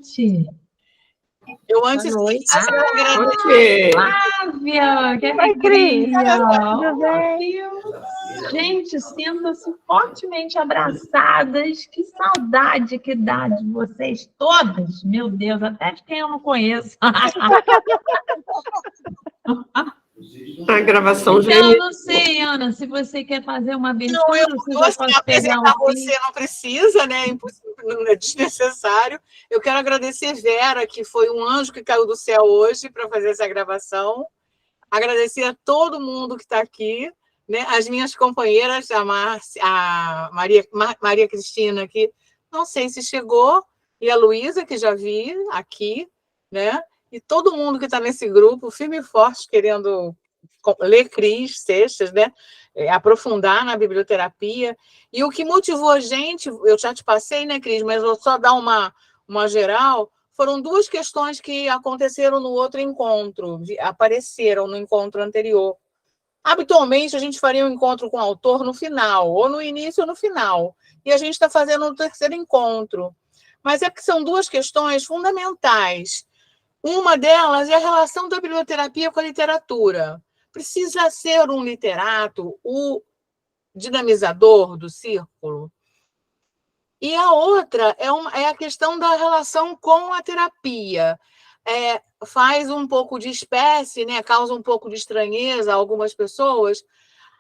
noite. Eu antes Boa noite. agradecer. Flávia, que Oi, Cris. alegria! Tudo bem? Gente, sintam-se fortemente abraçadas. Que saudade que dá de vocês todas. Meu Deus, até de quem eu não conheço. A gravação já Então, não sei, Ana, se você quer fazer uma abertura, Não, se eu já posso pegar apresentar um fim. você não precisa, né? Não é desnecessário. Eu quero agradecer Vera, que foi um anjo que caiu do céu hoje para fazer essa gravação. Agradecer a todo mundo que está aqui, né? As minhas companheiras, a Maria Cristina, que não sei se chegou, e a Luísa, que já vi aqui, né? E todo mundo que está nesse grupo, firme e forte, querendo ler Cris Seixas, né? Aprofundar na biblioterapia. E o que motivou a gente, eu já te passei, né, Cris, mas vou só dar uma geral, foram duas questões que aconteceram no outro encontro, apareceram no encontro anterior. Habitualmente, a gente faria um encontro com o autor no final, ou no início ou no final. E a gente está fazendo um terceiro encontro. Mas é que são duas questões fundamentais. Uma delas é a relação da biblioterapia com a literatura. Precisa ser um literato o dinamizador do círculo? E a outra é a questão da relação com a terapia. Faz um pouco de espécie, né? Causa um pouco de estranheza a algumas pessoas,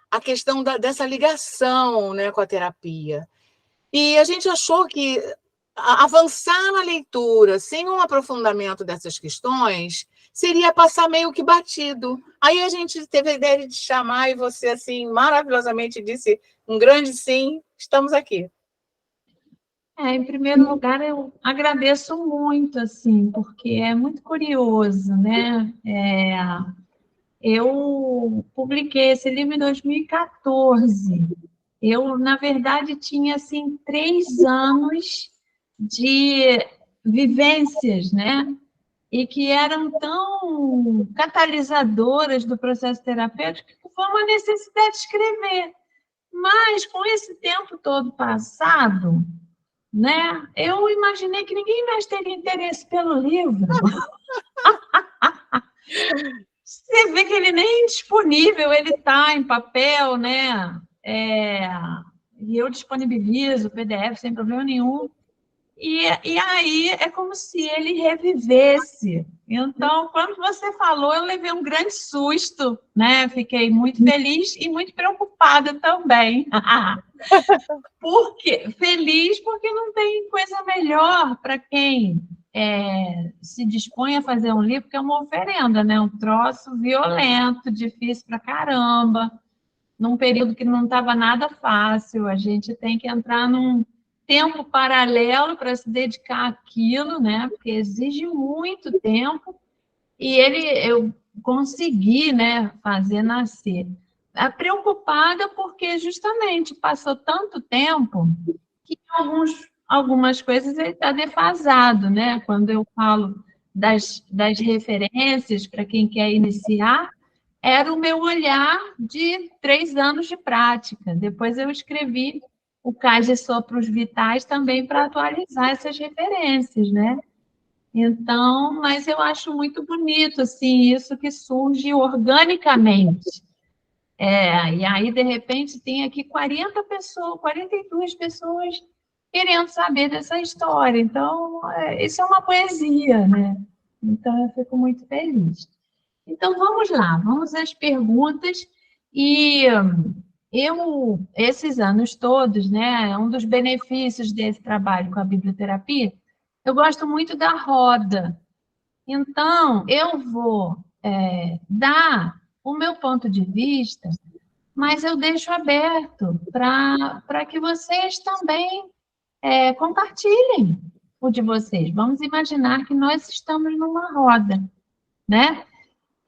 a questão dessa ligação, né, com a terapia. E a gente achou que avançar na leitura sem um aprofundamento dessas questões seria passar meio que batido. Aí a gente teve a ideia de te chamar e você, assim, maravilhosamente disse um grande sim, estamos aqui. Em primeiro lugar, eu agradeço muito, assim, porque é muito curioso, né? Eu publiquei esse livro em 2014. Eu, na verdade, tinha, assim, 3 anos de vivências, né? E que eram tão catalisadoras do processo terapêutico que foi uma necessidade de escrever. Mas, com esse tempo todo passado, né? Eu imaginei que ninguém mais teria interesse pelo livro. Você vê que ele nem disponível, ele está em papel, né? E eu disponibilizo o PDF sem problema nenhum. E aí é como se ele revivesse. Então, quando você falou, eu levei um grande susto, né? Fiquei muito feliz e muito preocupada também. Por quê? Feliz porque não tem coisa melhor para quem se dispõe a fazer um livro, que é uma oferenda, né? Um troço violento, difícil para caramba, num período que não estava nada fácil. A gente tem que entrar num tempo paralelo para se dedicar àquilo, né? Porque exige muito tempo. E eu consegui, né, fazer nascer. Preocupada porque justamente passou tanto tempo que algumas coisas ele está defasado, né? Quando eu falo das referências para quem quer iniciar, era o meu olhar de 3 anos de prática. Depois eu escrevi o Cais de Sopros Vitais também para atualizar essas referências, né? Então, mas eu acho muito bonito, assim, isso que surge organicamente. E aí, de repente, tem aqui 42 pessoas querendo saber dessa história. Então, isso é uma poesia, né? Então, eu fico muito feliz. Então, vamos lá, vamos às perguntas. E esses anos todos, né, um dos benefícios desse trabalho com a biblioterapia, eu gosto muito da roda. Então, eu vou dar o meu ponto de vista, mas eu deixo aberto para que vocês também compartilhem o de vocês. Vamos imaginar que nós estamos numa roda, né?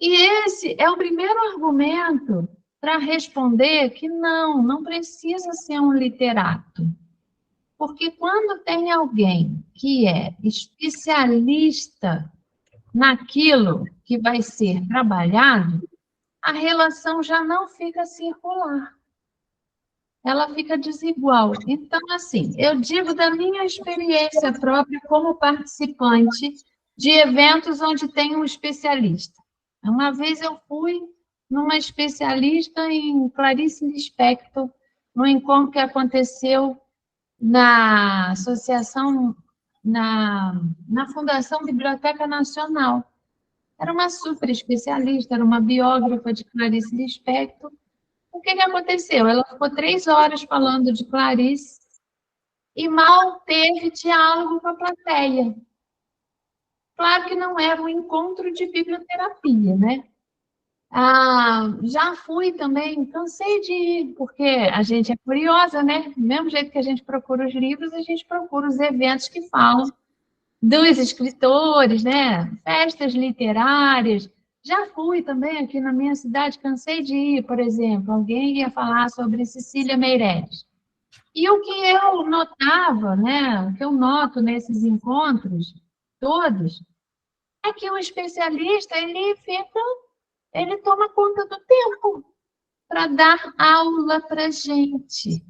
E esse é o primeiro argumento para responder que não precisa ser um literato. Porque quando tem alguém que é especialista naquilo que vai ser trabalhado, a relação já não fica circular. ela fica desigual. Então, assim, eu digo da minha experiência própria como participante de eventos onde tem um especialista. Uma vez eu fui numa especialista em Clarice Lispector, no encontro que aconteceu na associação, na Fundação Biblioteca Nacional. Era uma super especialista, era uma biógrafa de Clarice Lispector. O que aconteceu? Ela ficou 3 horas falando de Clarice e mal teve diálogo com a plateia. Claro que não era um encontro de biblioterapia, né? Já fui também, cansei de ir, porque a gente é curiosa, né? Do mesmo jeito que a gente procura os livros, a gente procura os eventos que falam dos escritores, né? Festas literárias. Já fui também aqui na minha cidade, cansei de ir, por exemplo, alguém ia falar sobre Cecília Meirelles. E o que eu notava, né? O que eu noto nesses encontros todos, é que o especialista, ele toma conta do tempo para dar aula para a gente.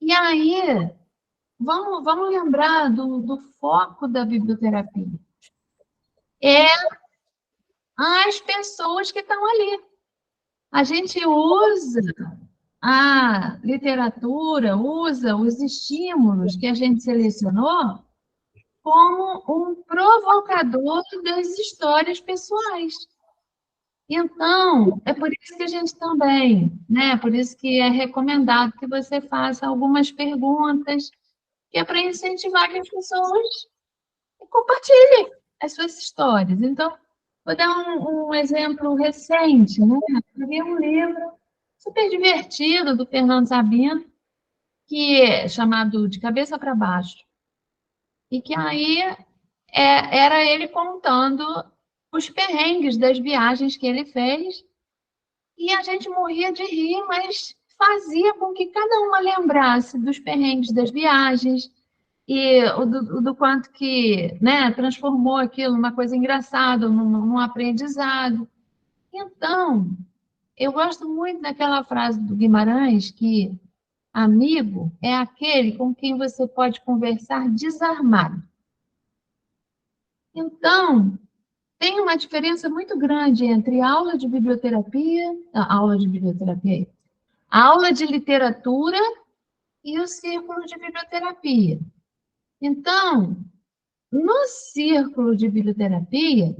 E aí, vamos lembrar do foco da biblioterapia. É as pessoas que estão ali. A gente usa a literatura, usa os estímulos que a gente selecionou como um provocador das histórias pessoais. Então, é por isso que a gente também, né? Por isso que é recomendado que você faça algumas perguntas, que é para incentivar que as pessoas compartilhem as suas histórias. Então, vou dar um exemplo recente, né? Eu li um livro super divertido do Fernando Sabino, que é chamado De Cabeça para Baixo. E que aí era ele contando os perrengues das viagens que ele fez, e a gente morria de rir, mas fazia com que cada uma lembrasse dos perrengues das viagens, e do quanto que, né, transformou aquilo numa coisa engraçada, num aprendizado. Então, eu gosto muito daquela frase do Guimarães, que amigo é aquele com quem você pode conversar desarmado. Então, tem uma diferença muito grande entre aula de literatura e o círculo de biblioterapia. Então, no círculo de biblioterapia,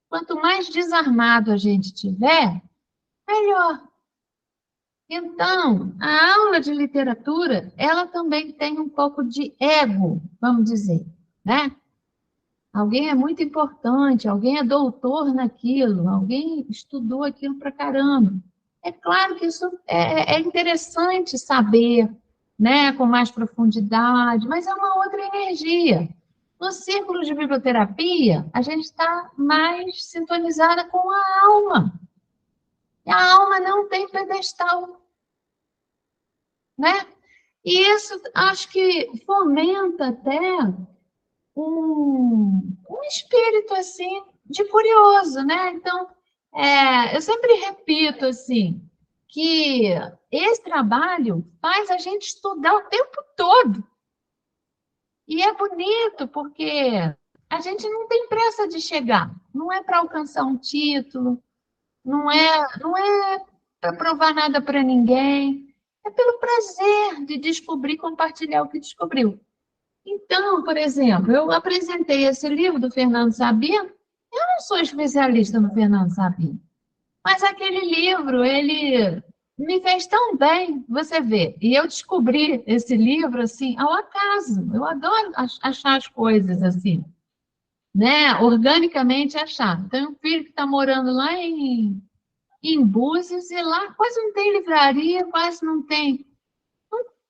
quanto mais desarmado a gente tiver, melhor. Então, a aula de literatura, ela também tem um pouco de ego, vamos dizer, né? Alguém é muito importante, alguém é doutor naquilo, alguém estudou aquilo pra caramba. É claro que isso é interessante saber, né, com mais profundidade, mas é uma outra energia. No círculo de biblioterapia, a gente está mais sintonizada com a alma. E a alma não tem pedestal, né? E isso acho que fomenta até um espírito assim de curioso, né? Então, eu sempre repito assim que esse trabalho faz a gente estudar o tempo todo. E é bonito porque a gente não tem pressa de chegar. Não é para alcançar um título, não é para provar nada para ninguém. É pelo prazer de descobrir e compartilhar o que descobriu. Então, por exemplo, eu apresentei esse livro do Fernando Sabino. Eu não sou especialista no Fernando Sabino, mas aquele livro, ele me fez tão bem, você vê. E eu descobri esse livro, assim, ao acaso. Eu adoro achar as coisas, assim, né? Organicamente achar. Tenho um filho que está morando lá em Búzios, e lá quase não tem livraria, quase não tem...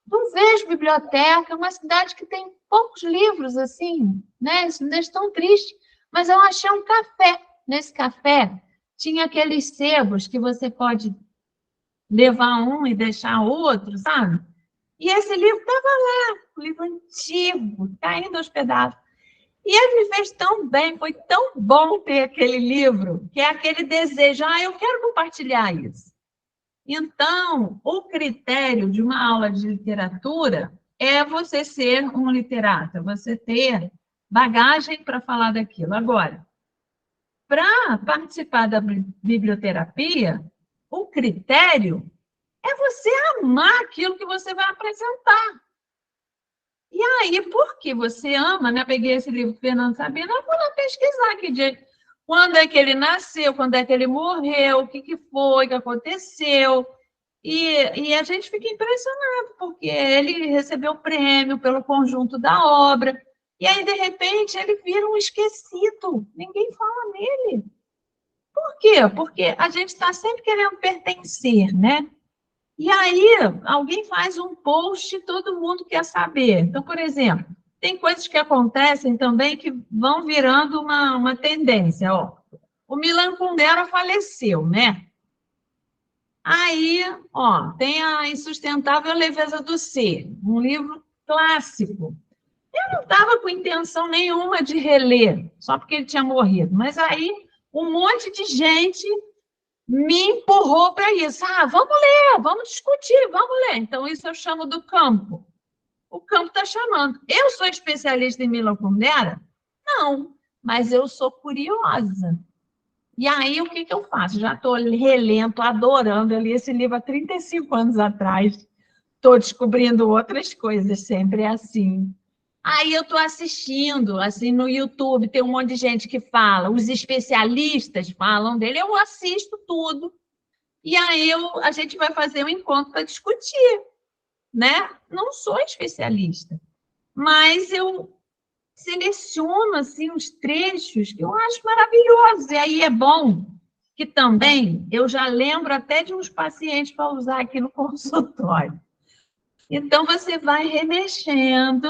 Não vejo biblioteca, é uma cidade que tem poucos livros, assim, né? Isso me deixa tão triste. Mas eu achei um café. Nesse café tinha aqueles sebos que você pode levar um e deixar outro, sabe? E esse livro estava lá, um livro antigo, caindo aos pedaços. E ele me fez tão bem, foi tão bom ter aquele livro, que é aquele desejo, eu quero compartilhar isso. Então, o critério de uma aula de literatura é você ser um literato, você ter bagagem para falar daquilo. Agora, para participar da biblioterapia, o critério é você amar aquilo que você vai apresentar. E aí, porque você ama, né? Peguei esse livro do Fernando Sabino, eu vou lá pesquisar quando é que ele nasceu, quando é que ele morreu, o que foi que aconteceu. E a gente fica impressionado, porque ele recebeu o prêmio pelo conjunto da obra, e aí, de repente, ele vira um esquecido, ninguém fala nele. Por quê? Porque a gente está sempre querendo pertencer, né? E aí, alguém faz um post, todo mundo quer saber. Então, por exemplo, tem coisas que acontecem também que vão virando uma tendência. Ó. O Milan Kundera faleceu, né? Aí, ó, tem a Insustentável Leveza do Ser, um livro clássico. Eu não estava com intenção nenhuma de reler, só porque ele tinha morrido. Mas aí, um monte de gente me empurrou para isso. Ah, vamos ler, vamos discutir, vamos ler. Então, isso eu chamo do campo. O campo está chamando. Eu sou especialista em Milan Kundera? Não, mas eu sou curiosa. E aí, o que eu faço? Já estou relendo, estou adorando. Eu li esse livro há 35 anos atrás. Estou descobrindo outras coisas, sempre é assim. Aí eu estou assistindo, assim, no YouTube, tem um monte de gente que fala, os especialistas falam dele, eu assisto tudo. E aí a gente vai fazer um encontro para discutir, né? Não sou especialista, mas eu seleciono assim uns trechos que eu acho maravilhosos. E aí é bom que também eu já lembro até de uns pacientes para usar aqui no consultório. Então você vai remexendo,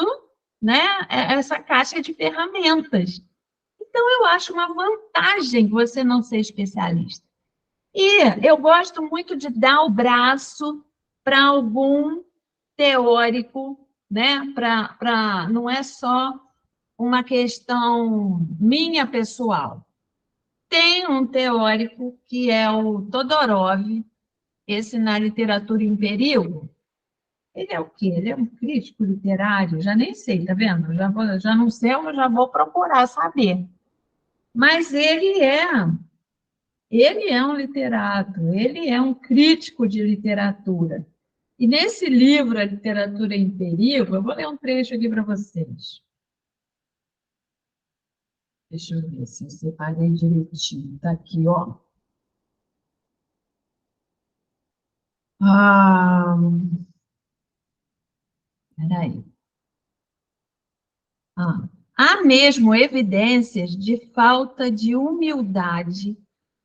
né, essa caixa de ferramentas. Então eu acho uma vantagem você não ser especialista. E eu gosto muito de dar o braço para algum teórico, né? Não é só uma questão minha pessoal. Tem um teórico que é o Todorov, esse na literatura em perigo. Ele é o quê? Ele é um crítico literário? Já nem sei, tá vendo? Já não sei, eu já vou procurar saber. Mas ele é um literato, ele é um crítico de literatura. E nesse livro, A Literatura em Perigo, eu vou ler um trecho aqui para vocês. Deixa eu ver se eu separei direitinho. Está aqui, ó. Peraí. Há mesmo evidências de falta de humildade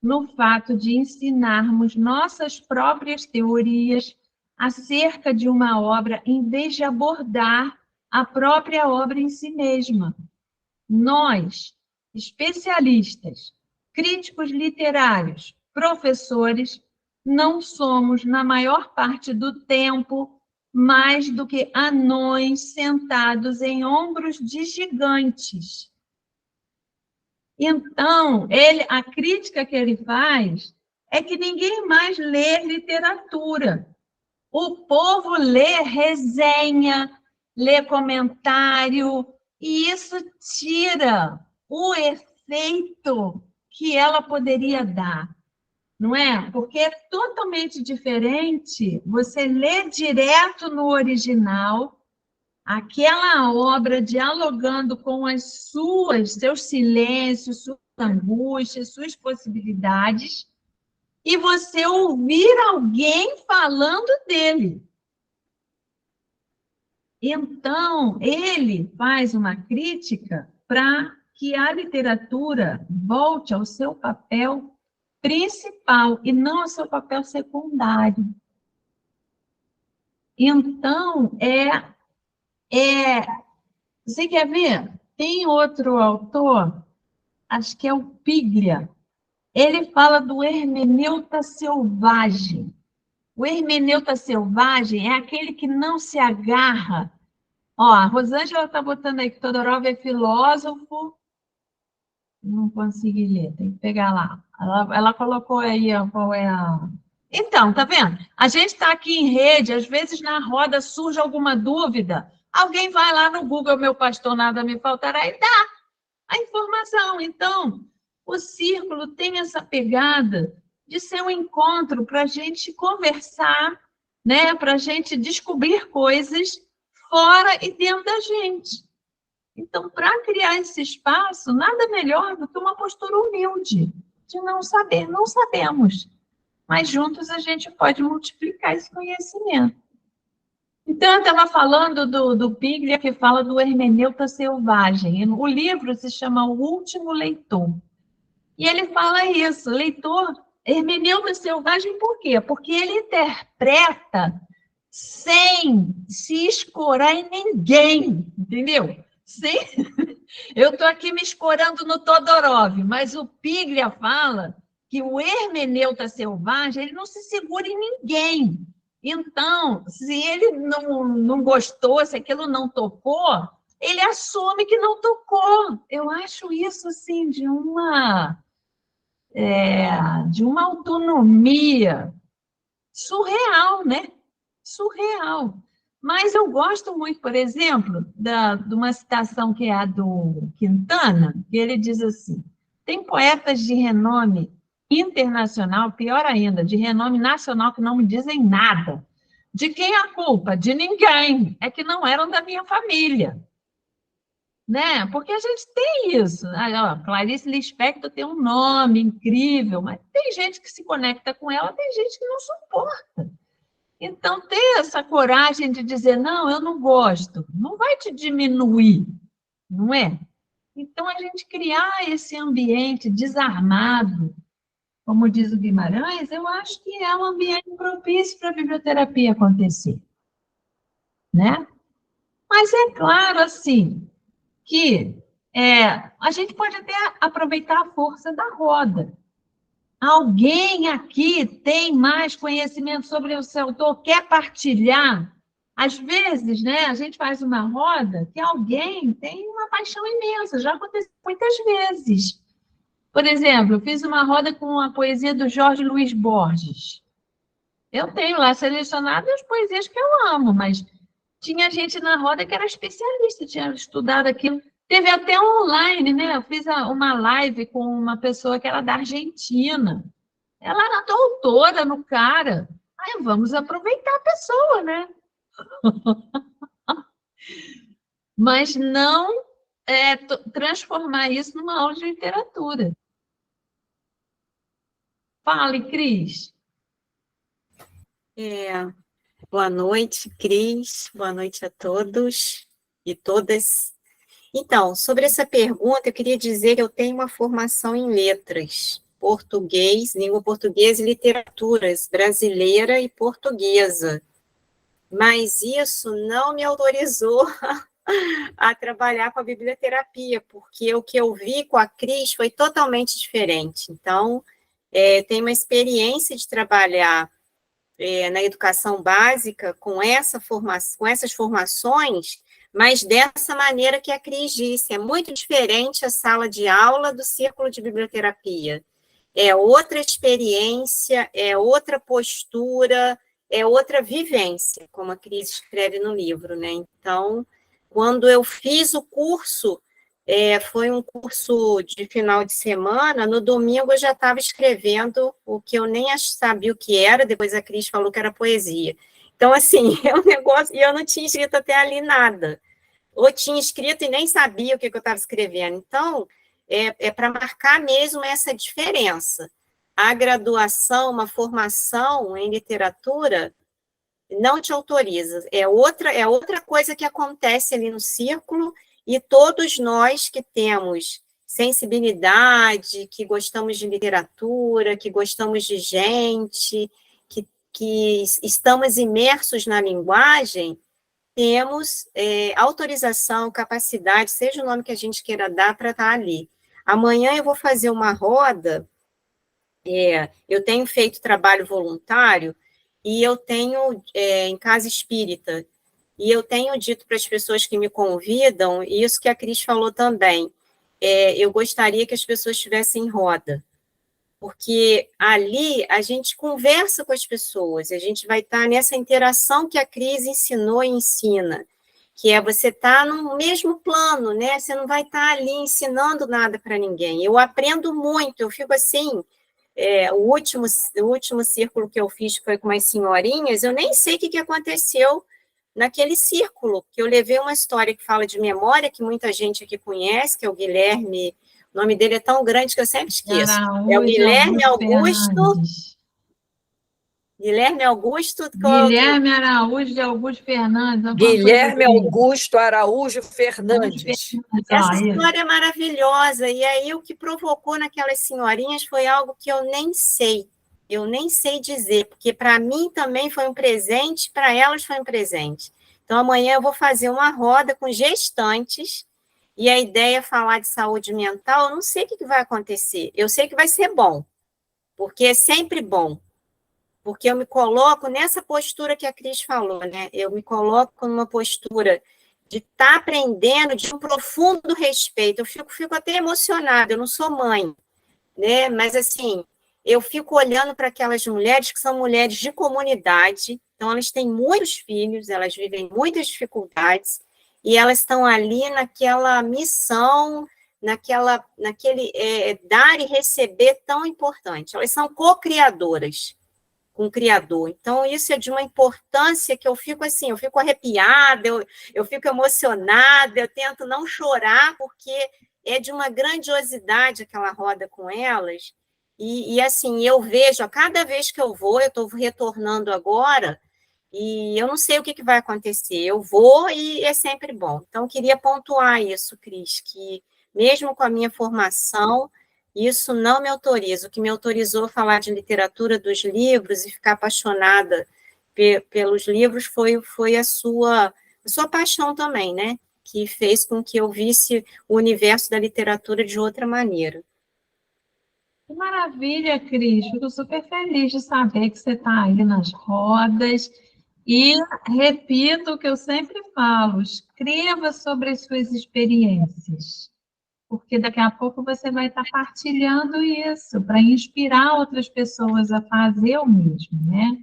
no fato de ensinarmos nossas próprias teorias acerca de uma obra em vez de abordar a própria obra em si mesma. Nós, especialistas, críticos literários, professores, não somos, na maior parte do tempo, mais do que anões sentados em ombros de gigantes. Então, a crítica que ele faz é que ninguém mais lê literatura. O povo lê resenha, lê comentário, e isso tira o efeito que ela poderia dar, não é? Porque é totalmente diferente você ler direto no original, aquela obra dialogando com seus silêncios, suas angústias, suas possibilidades, e você ouvir alguém falando dele. Então, ele faz uma crítica para que a literatura volte ao seu papel principal e não ao seu papel secundário. Então, você quer ver? Tem outro autor, acho que é o Piglia, ele fala do hermeneuta selvagem. O hermeneuta selvagem é aquele que não se agarra. Ó, a Rosângela está botando aí que Todorov é filósofo. Não consegui ler, tem que pegar lá. Ela colocou aí ó, qual é Então, tá vendo? A gente está aqui em rede, às vezes na roda surge alguma dúvida, alguém vai lá no Google, meu pastor, nada me faltará, e dá a informação. Então, o círculo tem essa pegada de ser um encontro para a gente conversar, né? Para a gente descobrir coisas fora e dentro da gente. Então, para criar esse espaço, nada melhor do que uma postura humilde, de não saber, não sabemos, mas juntos a gente pode multiplicar esse conhecimento. Então, eu estava falando do Piglia, que fala do hermeneuta selvagem. O livro se chama O Último Leitor. E ele fala isso, leitor, hermeneuta selvagem, por quê? Porque ele interpreta sem se escorar em ninguém, entendeu? Sem... Eu estou aqui me escorando no Todorov, mas o Piglia fala que o hermeneuta selvagem, ele não se segura em ninguém. Então, se ele não gostou, se aquilo não tocou, ele assume que não tocou. Eu acho isso, assim, de uma autonomia surreal, né? Surreal. Mas eu gosto muito, por exemplo, de uma citação que é a do Quintana, que ele diz assim: tem poetas de renome internacional, pior ainda, de renome nacional, que não me dizem nada. De quem a culpa? De ninguém. É que não eram da minha família. Né? Porque a gente tem isso. Clarice Lispector tem um nome incrível, mas tem gente que se conecta com ela, tem gente que não suporta. Então, ter essa coragem de dizer, não, eu não gosto, não vai te diminuir, não é? Então, a gente criar esse ambiente desarmado, como diz o Guimarães, eu acho que é um ambiente propício para a biblioterapia acontecer, né? Mas é claro, assim, que a gente pode até aproveitar a força da roda. Alguém aqui tem mais conhecimento sobre o seu autor, quer partilhar? Às vezes, né, a gente faz uma roda que alguém tem uma paixão imensa, já aconteceu muitas vezes. Por exemplo, eu fiz uma roda com a poesia do Jorge Luiz Borges. Eu tenho lá selecionado as poesias que eu amo, mas tinha gente na roda que era especialista, tinha estudado aquilo. Teve até online, né? Eu fiz uma live com uma pessoa que era da Argentina. Ela era doutora no cara. Aí vamos aproveitar a pessoa, né? Mas não transformar isso numa aula de literatura. Fale, Cris. Boa noite, Cris. Boa noite a todos e todas. Então, sobre essa pergunta, eu queria dizer que eu tenho uma formação em letras, português, língua portuguesa e literaturas brasileira e portuguesa. Mas isso não me autorizou a trabalhar com a biblioterapia, porque o que eu vi com a Cris foi totalmente diferente. Então, tenho uma experiência de trabalhar na educação básica com essas formações, mas dessa maneira que a Cris disse, é muito diferente a sala de aula do círculo de biblioterapia. É outra experiência, é outra postura, é outra vivência, como a Cris escreve no livro, né? Então, quando eu fiz o curso, foi um curso de final de semana, no domingo eu já estava escrevendo o que eu nem sabia o que era, depois a Cris falou que era poesia. Então, assim, é um negócio, e eu não tinha escrito até ali nada, ou tinha escrito e nem sabia o que eu estava escrevendo. Então, para marcar mesmo essa diferença. A graduação, uma formação em literatura, não te autoriza. É outra coisa que acontece ali no círculo, e todos nós que temos sensibilidade, que gostamos de literatura, que gostamos de gente, que estamos imersos na linguagem, temos autorização, capacidade, seja o nome que a gente queira dar, para estar ali. Amanhã eu vou fazer uma roda, eu tenho feito trabalho voluntário, e eu tenho em casa espírita, e eu tenho dito para as pessoas que me convidam, e isso que a Cris falou também, eu gostaria que as pessoas estivessem em roda, porque ali a gente conversa com as pessoas, a gente vai estar nessa interação que a Cris ensinou e ensina, que é você estar no mesmo plano, né? Você não vai estar ali ensinando nada para ninguém. Eu aprendo muito, eu fico assim, o último círculo que eu fiz foi com umas senhorinhas, eu nem sei o que aconteceu naquele círculo, que eu levei uma história que fala de memória, que muita gente aqui conhece, que é o Guilherme, o nome dele é tão grande que eu sempre esqueço. É o Guilherme Augusto. Guilherme Augusto. Guilherme Araújo de Augusto Fernandes. Guilherme Augusto Araújo Fernandes. Essa história é maravilhosa. E aí o que provocou naquelas senhorinhas foi algo que eu nem sei. Eu nem sei dizer, porque para mim também foi um presente, para elas foi um presente. Então, amanhã eu vou fazer uma roda com gestantes, e a ideia é falar de saúde mental. Eu não sei o que vai acontecer. Eu sei que vai ser bom, porque é sempre bom. Porque eu me coloco nessa postura que a Cris falou, né? Eu me coloco numa postura de estar aprendendo, de um profundo respeito. Eu fico até emocionada, eu não sou mãe, né? Mas, assim, eu fico olhando para aquelas mulheres que são mulheres de comunidade, então elas têm muitos filhos, elas vivem muitas dificuldades, e elas estão ali naquela missão, naquele dar e receber tão importante. Elas são co-criadoras com o Criador. Então, isso é de uma importância que eu fico assim, eu fico arrepiada, eu fico emocionada, eu tento não chorar, porque é de uma grandiosidade aquela roda com elas. E assim, eu vejo, a cada vez que eu estou retornando agora, e eu não sei o que vai acontecer, eu vou e é sempre bom. Então, eu queria pontuar isso, Cris, que mesmo com a minha formação, isso não me autoriza. O que me autorizou a falar de literatura, dos livros, e ficar apaixonada pelos livros foi a sua paixão também, né? Que fez com que eu visse o universo da literatura de outra maneira. Que maravilha, Cris. Fico super feliz de saber que você está aí nas rodas. E repito o que eu sempre falo, escreva sobre as suas experiências, porque daqui a pouco você vai estar partilhando isso, para inspirar outras pessoas a fazer o mesmo, né?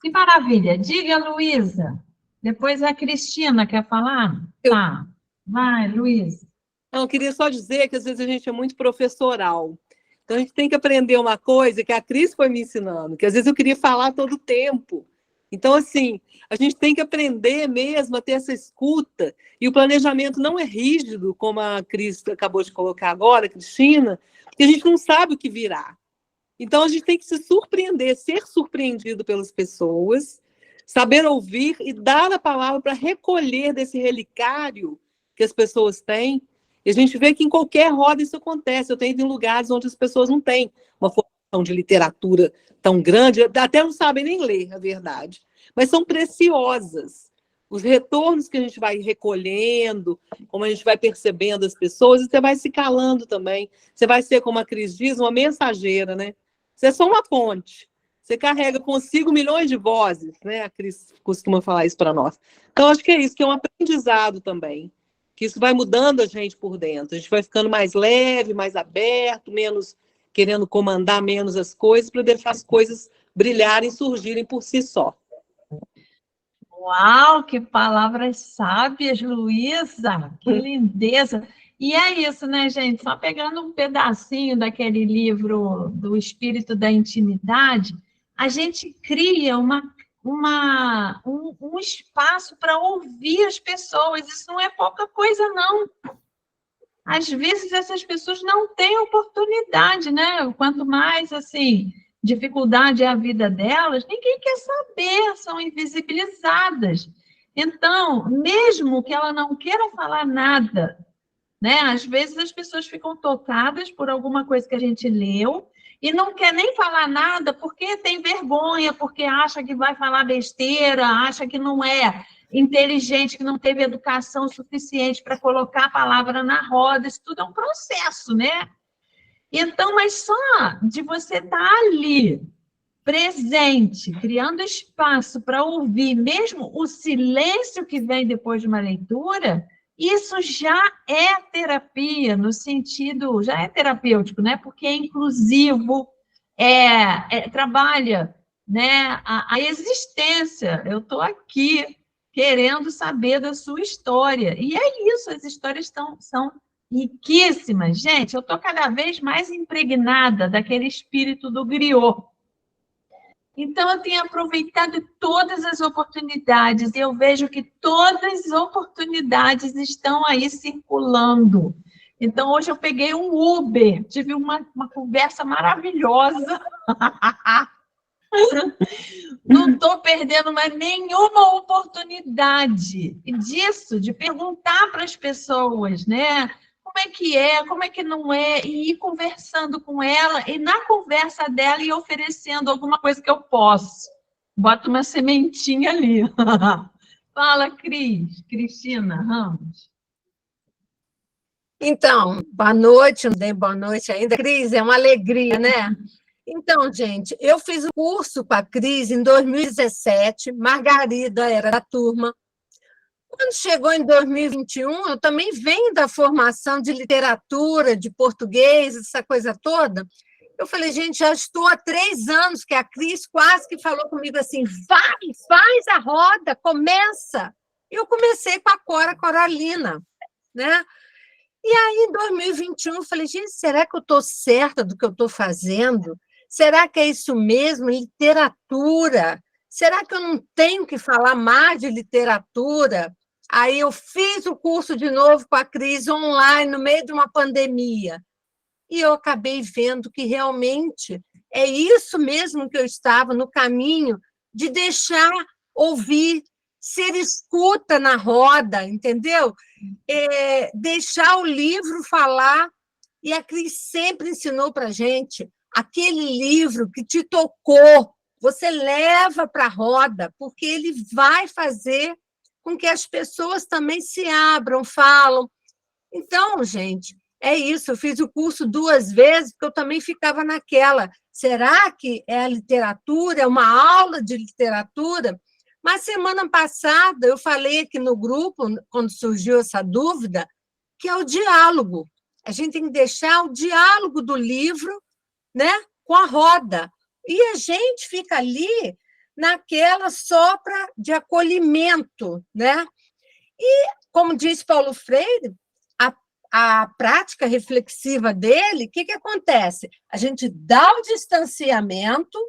Que maravilha. Diga, Luísa. Depois a Cristina quer falar? Tá. Vai, Luísa. Não, eu queria só dizer que às vezes a gente é muito professoral. Então a gente tem que aprender uma coisa que a Cris foi me ensinando, que às vezes eu queria falar todo o tempo. Então, assim, a gente tem que aprender mesmo a ter essa escuta, e o planejamento não é rígido, como a Cris acabou de colocar agora, Cristina, porque a gente não sabe o que virá. Então, a gente tem que se surpreender, ser surpreendido pelas pessoas, saber ouvir e dar a palavra para recolher desse relicário que as pessoas têm. E a gente vê que em qualquer roda isso acontece. Eu tenho ido em lugares onde as pessoas não têm uma formação de literatura tão grande, até não sabem nem ler, a verdade. Mas são preciosas. Os retornos que a gente vai recolhendo, como a gente vai percebendo as pessoas, você vai se calando também. Você vai ser, como a Cris diz, uma mensageira, né? Você é só uma ponte. Você carrega consigo milhões de vozes, né? A Cris costuma falar isso para nós. Então, acho que é isso, que é um aprendizado também. Que isso vai mudando a gente por dentro. A gente vai ficando mais leve, mais aberto, menos querendo comandar menos as coisas, para deixar as coisas brilharem, surgirem por si só. Uau, que palavras sábias, Luísa! Que lindeza! E é isso, né, gente? Só pegando um pedacinho daquele livro do Espírito da Intimidade, a gente cria um espaço para ouvir as pessoas. Isso não é pouca coisa, não. Às vezes, essas pessoas não têm oportunidade, né? Quanto mais, assim, dificuldade é a vida delas, ninguém quer saber, são invisibilizadas. Então, mesmo que ela não queira falar nada, né? Às vezes as pessoas ficam tocadas por alguma coisa que a gente leu e não quer nem falar nada porque tem vergonha, porque acha que vai falar besteira, acha que não é inteligente, que não teve educação suficiente para colocar a palavra na roda. Isso tudo é um processo, né? Então, mas só de você estar ali, presente, criando espaço para ouvir, mesmo o silêncio que vem depois de uma leitura, isso já é terapia, no sentido, já é terapêutico, né? Porque é inclusivo, trabalha, né, a existência. Eu estou aqui querendo saber da sua história. E é isso, as histórias são riquíssimas. Gente, eu estou cada vez mais impregnada daquele espírito do griot. Então, eu tenho aproveitado todas as oportunidades, e eu vejo que todas as oportunidades estão aí circulando. Então, hoje eu peguei um Uber, tive uma conversa maravilhosa. Não estou perdendo mais nenhuma oportunidade disso, de perguntar para as pessoas, né? Como é que não é, e ir conversando com ela, e na conversa dela ir oferecendo alguma coisa que eu posso. Bota uma sementinha ali. Fala, Cristina Ramos. Então, boa noite, não dei boa noite ainda. Cris, é uma alegria, né? Então, gente, eu fiz o curso com a Cris em 2017, Margarida era da turma. Quando chegou em 2021, eu também venho da formação de literatura, de português, essa coisa toda. Eu falei, gente, já estou há 3 anos que a Cris quase que falou comigo assim, faz a roda, começa. Eu comecei com a Cora Coralina, né? E aí, em 2021, eu falei, gente, será que eu estou certa do que eu estou fazendo? Será que é isso mesmo? Literatura? Será que eu não tenho que falar mais de literatura? Aí eu fiz o curso de novo com a Cris online, no meio de uma pandemia. E eu acabei vendo que realmente é isso mesmo que eu estava no caminho de deixar ouvir, ser escuta na roda, entendeu? Deixar o livro falar. E a Cris sempre ensinou para a gente aquele livro que te tocou, você leva para a roda, porque ele vai fazer com que as pessoas também se abram, falam. Então, gente, é isso. Eu fiz o curso 2 vezes, porque eu também ficava naquela. Será que é a literatura, é uma aula de literatura? Mas semana passada eu falei aqui no grupo, quando surgiu essa dúvida, que é o diálogo. A gente tem que deixar o diálogo do livro, né, com a roda. E a gente fica ali naquela só de acolhimento, né? E, como diz Paulo Freire, a prática reflexiva dele, o que acontece? A gente dá o distanciamento,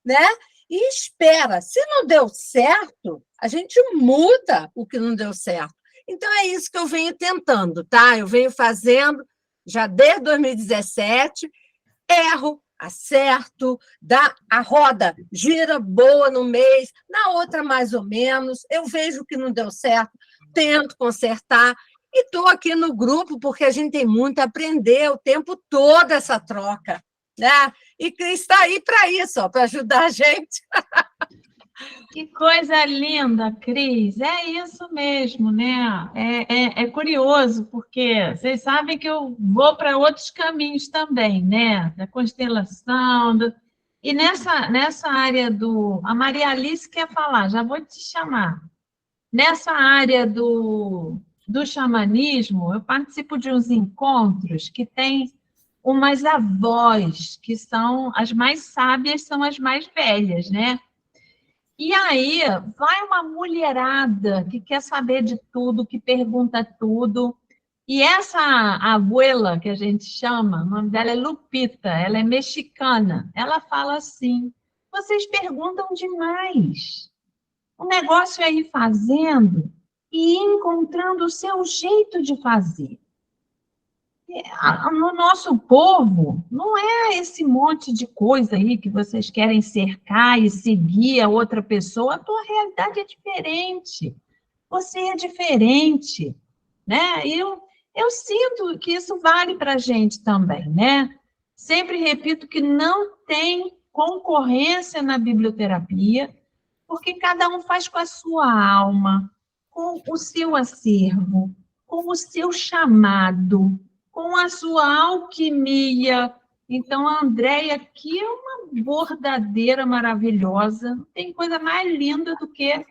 né? E espera. Se não deu certo, a gente muda o que não deu certo. Então, é isso que eu venho tentando, tá? Eu venho fazendo já desde 2017, erro, acerto, a roda gira boa no mês, na outra mais ou menos, eu vejo que não deu certo, tento consertar, e estou aqui no grupo porque a gente tem muito a aprender o tempo todo essa troca, né? E Cris está aí para isso, para ajudar a gente. Que coisa linda, Cris. É isso mesmo, né? É curioso, porque vocês sabem que eu vou para outros caminhos também, né? Da constelação. E nessa área a Maria Alice quer falar, já vou te chamar. Nessa área do xamanismo, eu participo de uns encontros que tem umas avós, que são as mais sábias, são as mais velhas, né? E aí, vai uma mulherada que quer saber de tudo, que pergunta tudo. E essa abuela, que a gente chama, o nome dela é Lupita, ela é mexicana. Ela fala assim, vocês perguntam demais. O negócio é ir fazendo e ir encontrando o seu jeito de fazer. No nosso povo, não é esse monte de coisa aí que vocês querem cercar e seguir a outra pessoa. A tua realidade é diferente. Você é diferente, né? Eu sinto que isso vale para a gente também, né? Sempre repito que não tem concorrência na biblioterapia, porque cada um faz com a sua alma, com o seu acervo, com o seu chamado, com a sua alquimia. Então, a Andréia aqui é uma bordadeira maravilhosa. Não tem coisa mais linda do que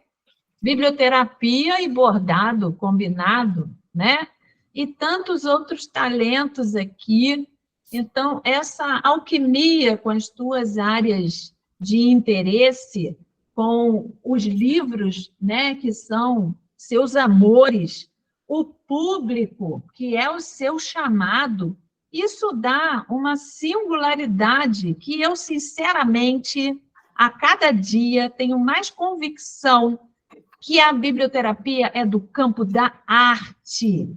biblioterapia e bordado combinado, né? E tantos outros talentos aqui. Então, essa alquimia com as tuas áreas de interesse, com os livros, né, que são seus amores, o público, que é o seu chamado, isso dá uma singularidade que eu, sinceramente, a cada dia tenho mais convicção que a biblioterapia é do campo da arte.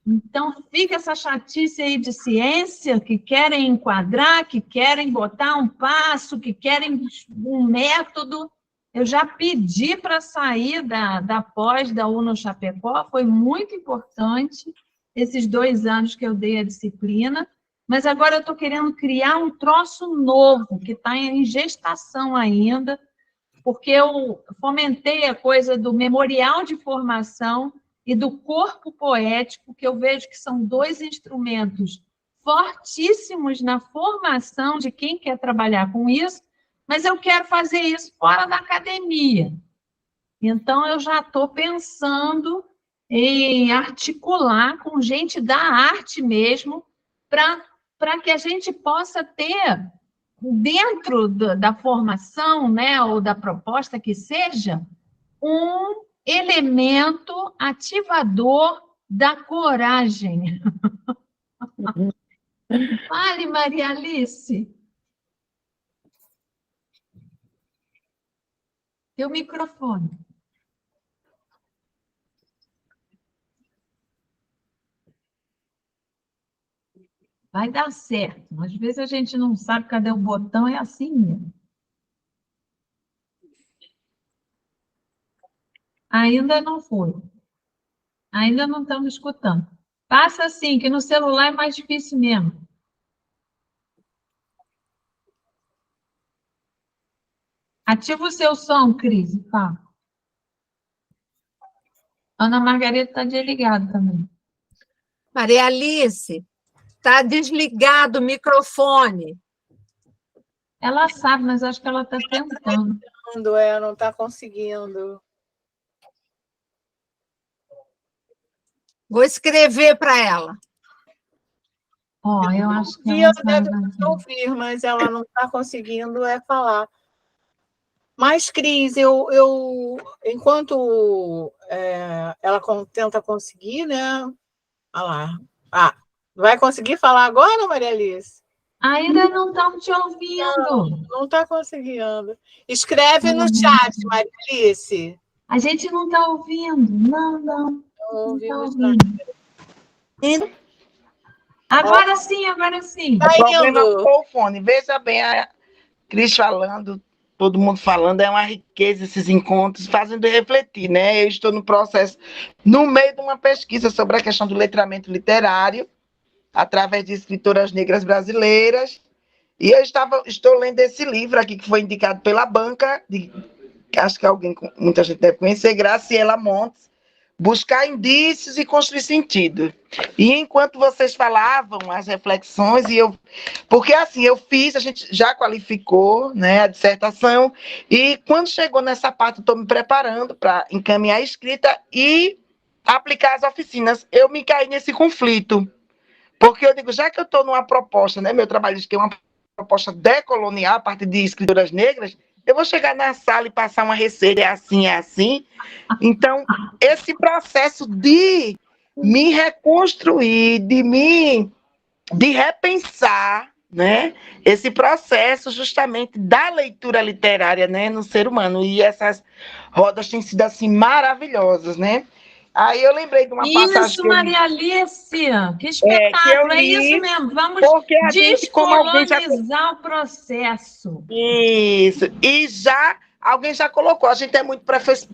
Então, fica essa chatice aí de ciência, que querem enquadrar, que querem botar um passo, que querem um método. Eu já pedi para sair da pós da UNO Chapecó, foi muito importante esses 2 anos que eu dei a disciplina, mas agora eu estou querendo criar um troço novo, que está em gestação ainda, porque eu fomentei a coisa do memorial de formação e do corpo poético, que eu vejo que são 2 instrumentos fortíssimos na formação de quem quer trabalhar com isso, mas eu quero fazer isso fora da academia. Então, eu já estou pensando em articular com gente da arte mesmo, para que a gente possa ter, dentro da formação, né, ou da proposta que seja, um elemento ativador da coragem. Fale, Maria Alice. Teu microfone. Vai dar certo. Às vezes a gente não sabe cadê o botão, é assim mesmo. Ainda não foi. Ainda não estamos escutando. Passa assim, que no celular é mais difícil mesmo. Ativa o seu som, Cris. Tá. Ana Margarida está desligada também. Maria Alice, está desligado o microfone. Ela sabe, mas acho que ela está tentando. Não está conseguindo. Vou escrever para ela. Ó, eu acho que Ela ela deve ouvir, mas ela não está conseguindo falar. Mas, Cris, enquanto ela tenta conseguir, né? Olha lá. Ah, vai conseguir falar agora, Maria Alice? Ainda não estamos te ouvindo. Não está conseguindo. Escreve no chat, Maria Alice. A gente não está ouvindo. Não. Não Não está ouvimos ouvindo. Agora sim, agora sim. Tá O problema indo. foi o fone. Veja bem, a Cris falando, todo mundo falando, é uma riqueza esses encontros, fazendo refletir, né? Eu estou no processo, no meio de uma pesquisa sobre a questão do letramento literário, através de escritoras negras brasileiras, e eu estou lendo esse livro aqui, que foi indicado pela banca, acho que muita gente deve conhecer, Graciela Montes, Buscar Indícios e Construir Sentido. E enquanto vocês falavam as reflexões, porque assim, a gente já qualificou, né, a dissertação, e quando chegou nessa parte, estou me preparando para encaminhar a escrita e aplicar as oficinas. Eu me caí nesse conflito, porque eu digo, já que eu estou numa proposta, né, meu trabalho diz que é uma proposta decolonial, a partir de escritoras negras, eu vou chegar na sala e passar uma receita, é assim. Então, esse processo de me reconstruir, de repensar, né, esse processo justamente da leitura literária, né, no ser humano. E essas rodas têm sido assim maravilhosas, né? Aí eu lembrei de uma passagem. Isso, Maria Alice! Que espetáculo! É isso mesmo, vamos descolonizar o processo. Isso, e alguém já colocou, a gente é muito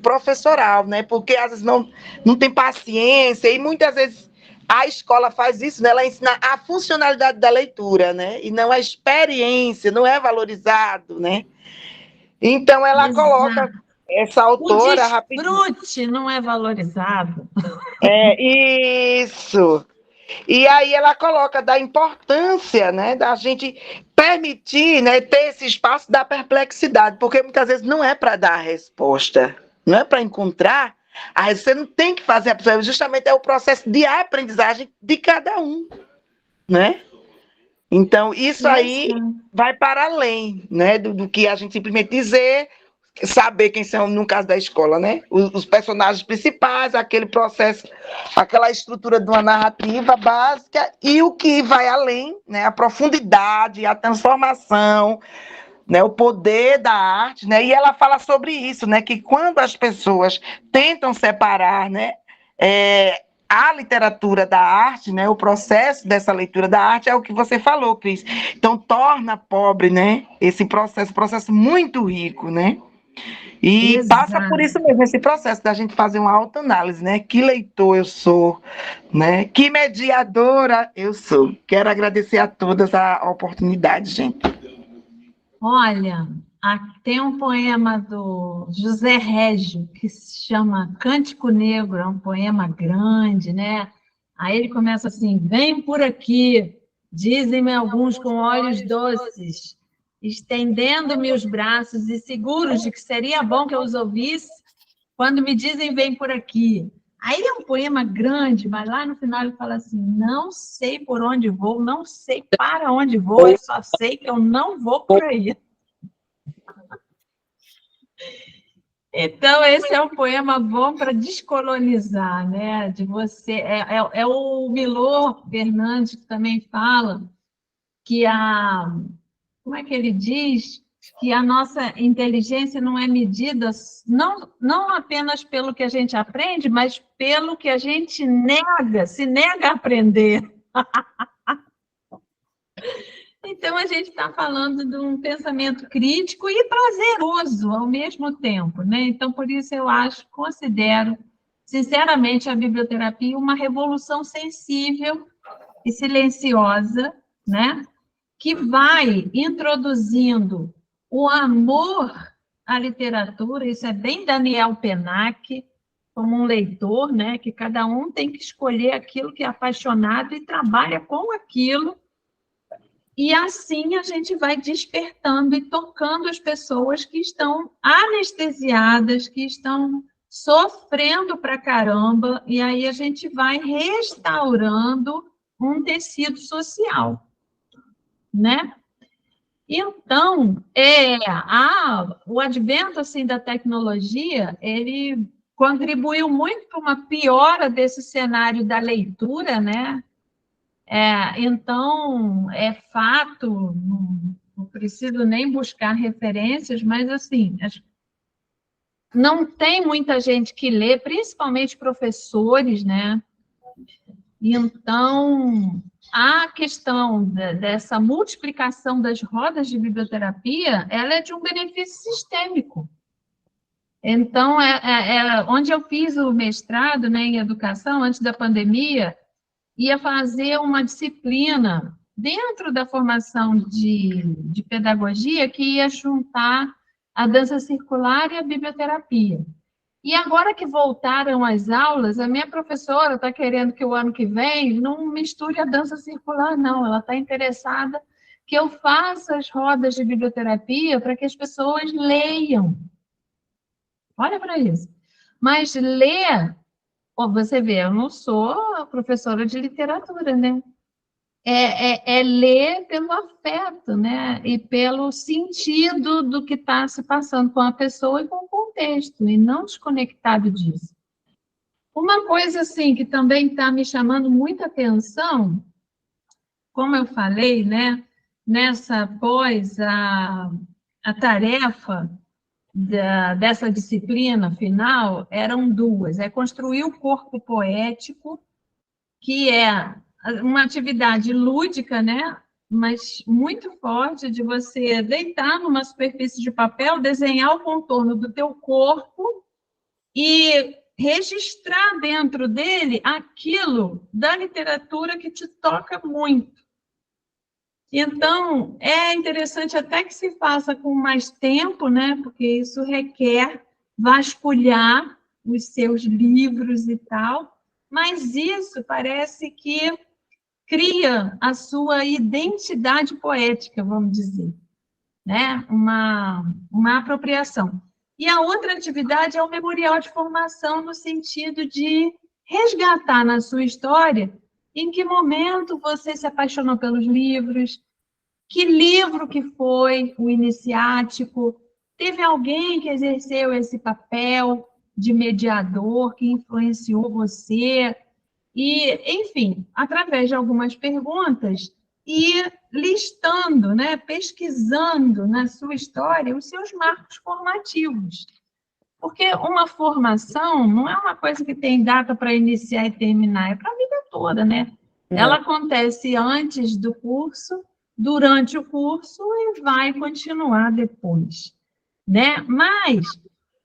professoral, né? Porque às vezes não tem paciência, e muitas vezes a escola faz isso, né? Ela ensina a funcionalidade da leitura, né? E não a experiência, não é valorizado, né? Então ela coloca essa autora... O desfrute não é valorizado. Isso. E aí ela coloca da importância, né, da gente permitir, né, ter esse espaço da perplexidade, porque muitas vezes não é para dar a resposta, não é para encontrar, você não tem que fazer a pessoa, justamente é o processo de aprendizagem de cada um, né? Então, isso aí vai para além, né, do que a gente simplesmente dizer, saber quem são, no caso da escola, né? Os personagens principais, aquele processo, aquela estrutura de uma narrativa básica, e o que vai além, né? A profundidade, a transformação, né? O poder da arte, né? E ela fala sobre isso, né? Que quando as pessoas tentam separar, né? A literatura da arte, né? O processo dessa leitura da arte é o que você falou, Cris. Então torna pobre, né? Esse processo muito rico, né? E Exato. passa por isso mesmo, esse processo da gente fazer uma autoanálise, né? Que leitor eu sou, né? Que mediadora eu sou. Quero agradecer a todas a oportunidade, gente. Olha, tem um poema do José Régio que se chama Cântico Negro, é um poema grande, né? Aí ele começa assim: vem por aqui, dizem-me alguns com olhos doces, estendendo-me os braços e seguros de que seria bom que eu os ouvisse quando me dizem vem por aqui. Aí é um poema grande, mas lá no final ele fala assim: não sei por onde vou, não sei para onde vou, eu só sei que eu não vou por aí. Então, esse é um poema bom para descolonizar, né? De você. É o Milor Fernandes que também fala que como é que ele diz? Que a nossa inteligência não é medida não apenas pelo que a gente aprende, mas pelo que a gente se nega a aprender. Então, a gente está falando de um pensamento crítico e prazeroso ao mesmo tempo, né? Então, por isso eu considero, sinceramente, a biblioterapia uma revolução sensível e silenciosa, né? Que vai introduzindo o amor à literatura, isso é bem Daniel Pennac, como um leitor, né? Que cada um tem que escolher aquilo que é apaixonado e trabalha com aquilo. E assim a gente vai despertando e tocando as pessoas que estão anestesiadas, que estão sofrendo pra caramba, e aí a gente vai restaurando um tecido social, né? Então, o advento assim, da tecnologia, ele contribuiu muito para uma piora desse cenário da leitura, né? Então, é fato, não preciso nem buscar referências, mas, assim, não tem muita gente que lê, principalmente professores, né? Então, a questão dessa multiplicação das rodas de biblioterapia, ela é de um benefício sistêmico. Então, onde eu fiz o mestrado, né, em educação, antes da pandemia, ia fazer uma disciplina dentro da formação de pedagogia que ia juntar a dança circular e a biblioterapia. E agora que voltaram as aulas, a minha professora está querendo que o ano que vem não misture a dança circular, não. Ela está interessada que eu faça as rodas de biblioterapia para que as pessoas leiam. Olha para isso. Mas ler... Você vê, eu não sou professora de literatura, né? É ler pelo afeto, né? E pelo sentido do que está se passando com a pessoa e com o contexto, e não desconectado disso. Uma coisa, assim, que também está me chamando muita atenção, como eu falei, né? Após a tarefa dessa disciplina final, eram duas. É construir o corpo poético, que é uma atividade lúdica, né? Mas muito forte, de você deitar numa superfície de papel, desenhar o contorno do teu corpo e registrar dentro dele aquilo da literatura que te toca muito. Então, é interessante até que se faça com mais tempo, né? Porque isso requer vasculhar os seus livros e tal, mas isso parece que cria a sua identidade poética, vamos dizer, né? Uma apropriação. E a outra atividade é o memorial de formação, no sentido de resgatar na sua história Em que momento você se apaixonou pelos livros? Que livro que foi o iniciático? Teve alguém que exerceu esse papel de mediador, que influenciou você? E, enfim, através de algumas perguntas, ir listando, né, pesquisando na sua história os seus marcos formativos. Porque uma formação não é uma coisa que tem data para iniciar e terminar, é para a vida toda, né? Ela acontece antes do curso, durante o curso e vai continuar depois, né? Mas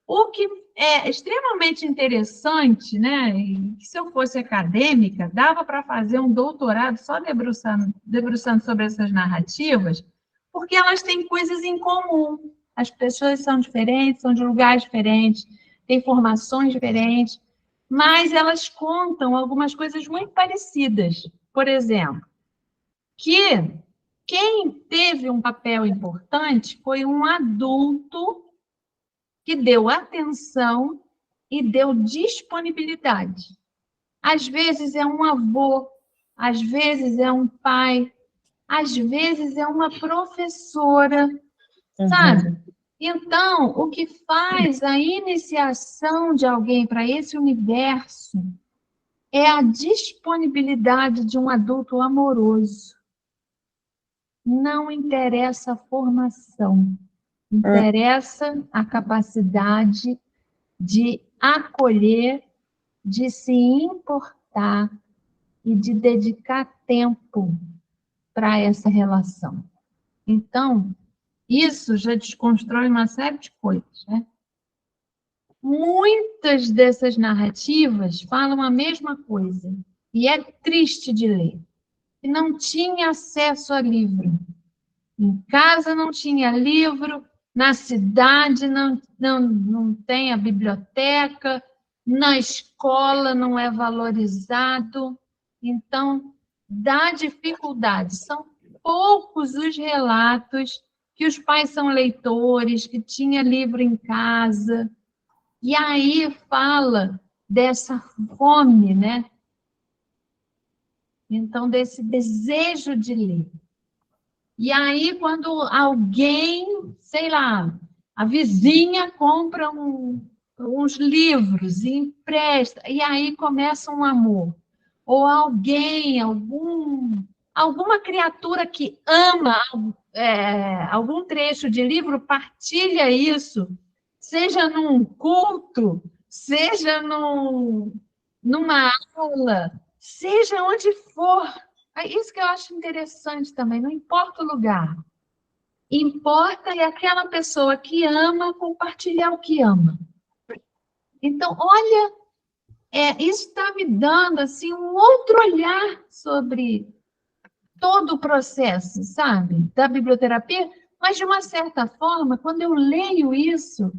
o que é extremamente interessante, né? E que se eu fosse acadêmica, dava para fazer um doutorado só debruçando sobre essas narrativas, porque elas têm coisas em comum. As pessoas são diferentes, são de lugares diferentes, têm formações diferentes, mas elas contam algumas coisas muito parecidas. Por exemplo, que quem teve um papel importante foi um adulto que deu atenção e deu disponibilidade. Às vezes é um avô, às vezes é um pai, às vezes é uma professora, sabe? Então, o que faz a iniciação de alguém para esse universo é a disponibilidade de um adulto amoroso. Não interessa a formação, interessa a capacidade de acolher, de se importar e de dedicar tempo para essa relação. Então, isso já desconstrói uma série de coisas, né? Muitas dessas narrativas falam a mesma coisa, e é triste de ler. E não tinha acesso a livro. Em casa não tinha livro, na cidade não tem a biblioteca, na escola não é valorizado. Então, dá dificuldade. São poucos os relatos que os pais são leitores, que tinha livro em casa. E aí fala dessa fome, né? Então, desse desejo de ler. E aí, quando alguém, sei lá, a vizinha compra uns livros e empresta, e aí começa um amor. Ou alguém, alguma criatura que ama algum trecho de livro, partilha isso, seja num culto, seja numa aula, seja onde for. É isso que eu acho interessante também, não importa o lugar. Importa é aquela pessoa que ama compartilhar o que ama. Então, olha, isso está me dando assim, um outro olhar sobre todo o processo, sabe, da biblioterapia, mas de uma certa forma, quando eu leio isso,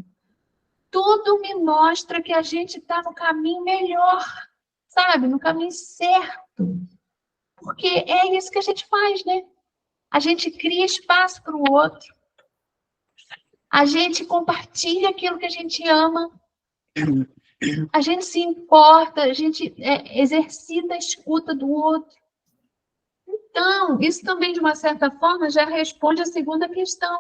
tudo me mostra que a gente está no caminho melhor, sabe, no caminho certo. Porque é isso que a gente faz, né? A gente cria espaço para o outro. A gente compartilha aquilo que a gente ama. A gente se importa, a gente exercita a escuta do outro. Então, isso também, de uma certa forma, já responde a segunda questão,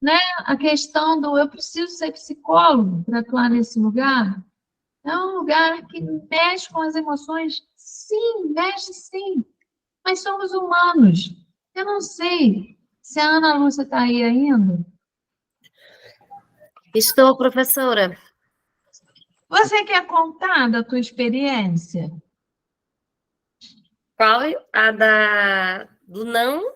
né? A questão do eu preciso ser psicólogo para atuar nesse lugar. É um lugar que mexe com as emoções. Sim, mexe sim. Mas somos humanos. Eu não sei se a Ana Lúcia está aí ainda. Estou, professora. Você quer contar da tua experiência? Qual? A do não?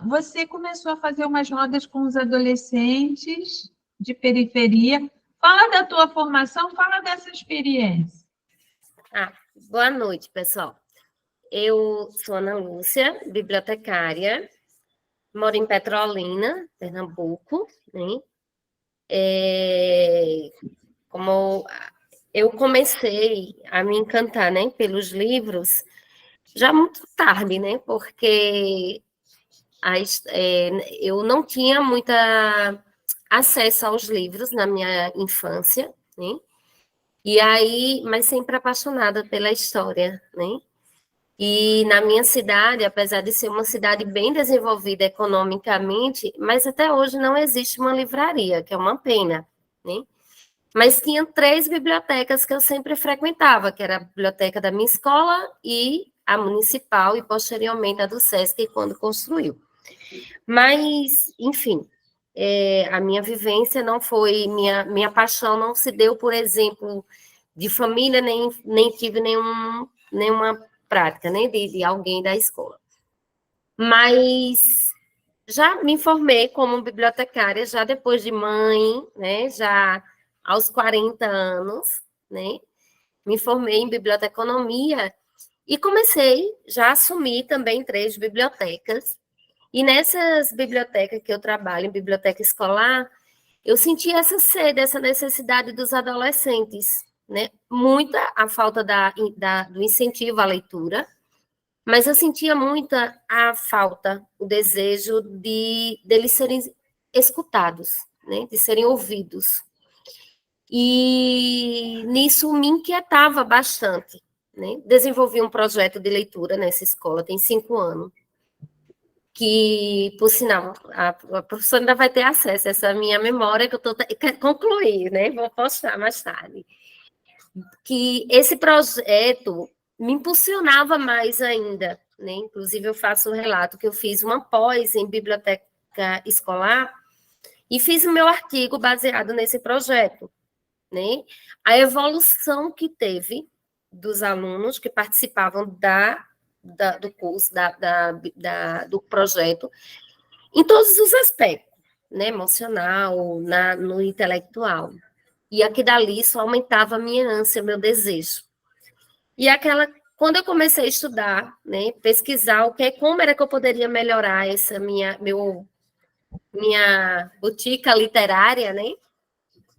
Você começou a fazer umas rodas com os adolescentes de periferia. Fala da tua formação, fala dessa experiência. Boa noite, pessoal. Eu sou Ana Lúcia, bibliotecária, moro em Petrolina, Pernambuco, né? Como eu comecei a me encantar, né, pelos livros já muito tarde, né? Porque eu não tinha muita acesso aos livros na minha infância, né? E aí, mas sempre apaixonada pela história, né? E na minha cidade, apesar de ser uma cidade bem desenvolvida economicamente, mas até hoje não existe uma livraria, que é uma pena, né? Mas tinha 3 bibliotecas que eu sempre frequentava, que era a biblioteca da minha escola e a municipal, e posteriormente a do SESC, quando construiu. Mas, enfim, a minha vivência não foi, minha paixão não se deu, por exemplo, de família, nem tive nenhuma prática, né, de alguém da escola. Mas já me formei como bibliotecária, já depois de mãe, né, já aos 40 anos, né, me formei em biblioteconomia e comecei já a assumir também 3 bibliotecas. E nessas bibliotecas que eu trabalho, em biblioteca escolar, eu senti essa sede, essa necessidade dos adolescentes, né? Muita a falta do incentivo à leitura, mas eu sentia muita a falta, o desejo deles serem escutados, né? De serem ouvidos. E nisso me inquietava bastante, né? Desenvolvi um projeto de leitura nessa escola, tem 5 anos, que, por sinal, a professora ainda vai ter acesso a essa minha memória que eu estou concluir, né? Vou postar mais tarde. Que esse projeto me impulsionava mais ainda, né? Inclusive, eu faço um relato que eu fiz uma pós em biblioteca escolar e fiz o meu artigo baseado nesse projeto, né? A evolução que teve dos alunos que participavam do curso, do projeto, em todos os aspectos, né? Emocional, no intelectual. E aqui dali só aumentava a minha ânsia, meu desejo. E quando eu comecei a estudar, né, pesquisar como era que eu poderia melhorar essa minha botica literária, né?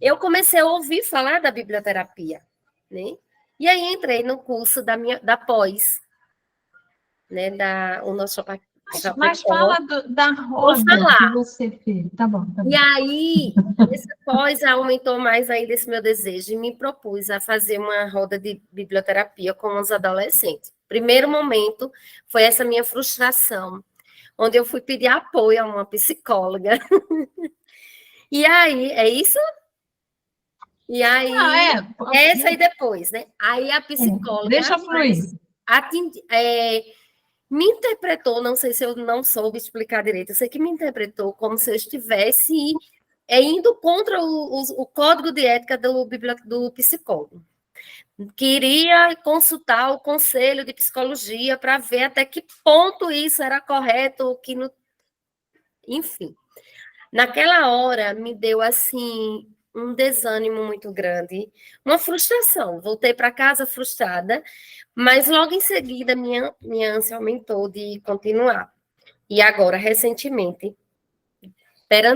Eu comecei a ouvir falar da biblioterapia, né? E aí entrei no curso da pós, né, o nosso Mas fala da roda que você fez. Tá bom. E aí, essa pós aumentou mais ainda esse meu desejo e me propus a fazer uma roda de biblioterapia com os adolescentes. Primeiro momento foi essa minha frustração, onde eu fui pedir apoio a uma psicóloga. E aí, é isso? E aí, essa aí depois, né? Aí a psicóloga... Deixa fluir. Me interpretou, não sei se eu não soube explicar direito, eu sei que me interpretou como se eu estivesse indo contra o código de ética do psicólogo. Queria consultar o conselho de psicologia para ver até que ponto isso era correto, enfim. Naquela hora, me deu, assim, um desânimo muito grande, uma frustração. Voltei para casa frustrada, mas logo em seguida minha ânsia aumentou de continuar. E agora, recentemente,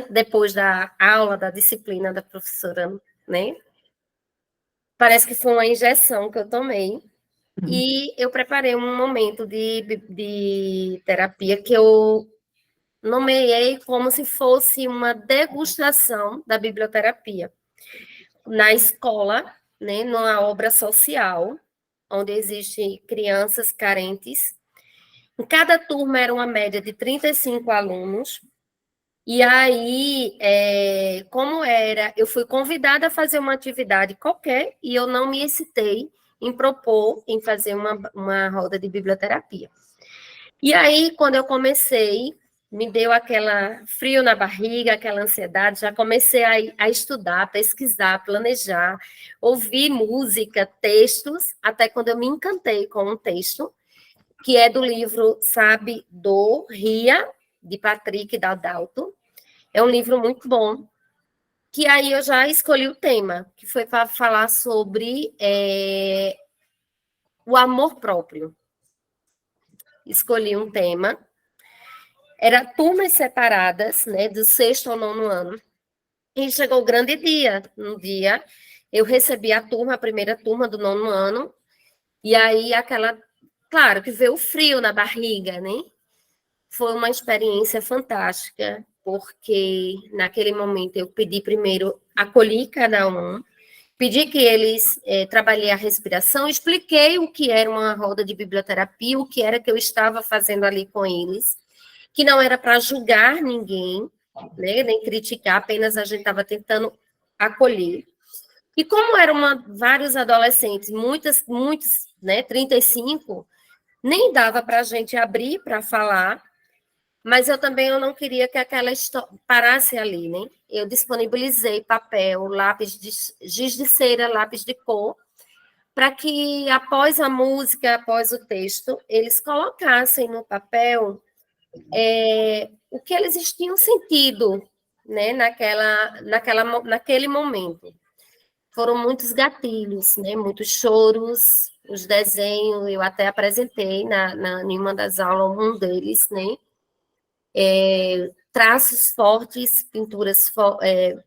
depois da aula, da disciplina da professora, né? Parece que foi uma injeção que eu tomei. E eu preparei um momento de terapia que eu nomeei como se fosse uma degustação da biblioterapia na escola, né, numa obra social, onde existem crianças carentes. Em cada turma era uma média de 35 alunos. E aí, eu fui convidada a fazer uma atividade qualquer e eu não me excitei em propor, em fazer uma roda de biblioterapia. E aí, quando eu comecei, me deu aquela frio na barriga, aquela ansiedade, já comecei a estudar, pesquisar, planejar, ouvir música, textos, até quando eu me encantei com um texto, que é do livro Sabe, Dor, Ria, de Patrick D'Adalto. É um livro muito bom, que aí eu já escolhi o tema, que foi para falar sobre o amor próprio. Escolhi um tema. Era turmas separadas, né, do 6º ao 9º ano. E chegou o grande dia. Um dia, eu recebi a primeira turma do 9º ano, e aí claro, que veio o frio na barriga, né? Foi uma experiência fantástica, porque naquele momento eu pedi primeiro, acolhi cada um, Pedi que eles trabalhem a respiração, expliquei o que era uma roda de biblioterapia, o que era que eu estava fazendo ali com eles, que não era para julgar ninguém, né, nem criticar, apenas a gente estava tentando acolher. E como eram vários adolescentes, muitos, né, 35, nem dava para a gente abrir para falar, mas eu não queria que aquela história parasse ali, né? Eu disponibilizei papel, lápis de giz de cera, lápis de cor, para que após a música, após o texto, eles colocassem no papel o que eles tinham sentido, né? Naquele momento. Foram muitos gatilhos, né? Muitos choros, os desenhos, eu até apresentei em uma das aulas um deles, né? Traços fortes, pinturas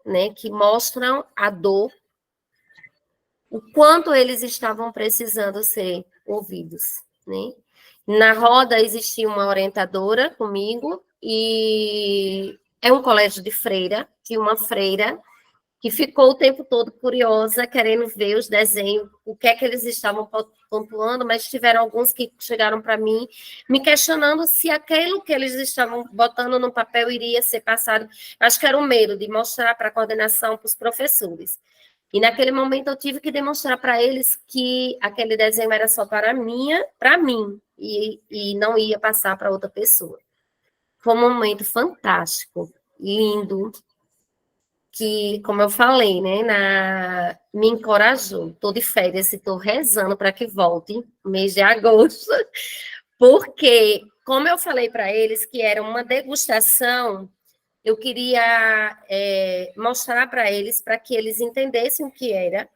né, que mostram a dor, o quanto eles estavam precisando ser ouvidos, né? Na roda existia uma orientadora comigo e é um colégio de freira, tinha uma freira que ficou o tempo todo curiosa, querendo ver os desenhos, o que é que eles estavam pontuando, mas tiveram alguns que chegaram para mim, me questionando se aquilo que eles estavam botando no papel iria ser passado. Acho que era o medo de mostrar para a coordenação, para os professores. E naquele momento eu tive que demonstrar para eles que aquele desenho era só para mim, e não ia passar para outra pessoa. Foi um momento fantástico, lindo, que, como eu falei, né, me encorajou. Estou de férias e estou rezando para que volte mês de agosto, porque, como eu falei para eles que era uma degustação, eu queria mostrar para eles, para que eles entendessem o que era,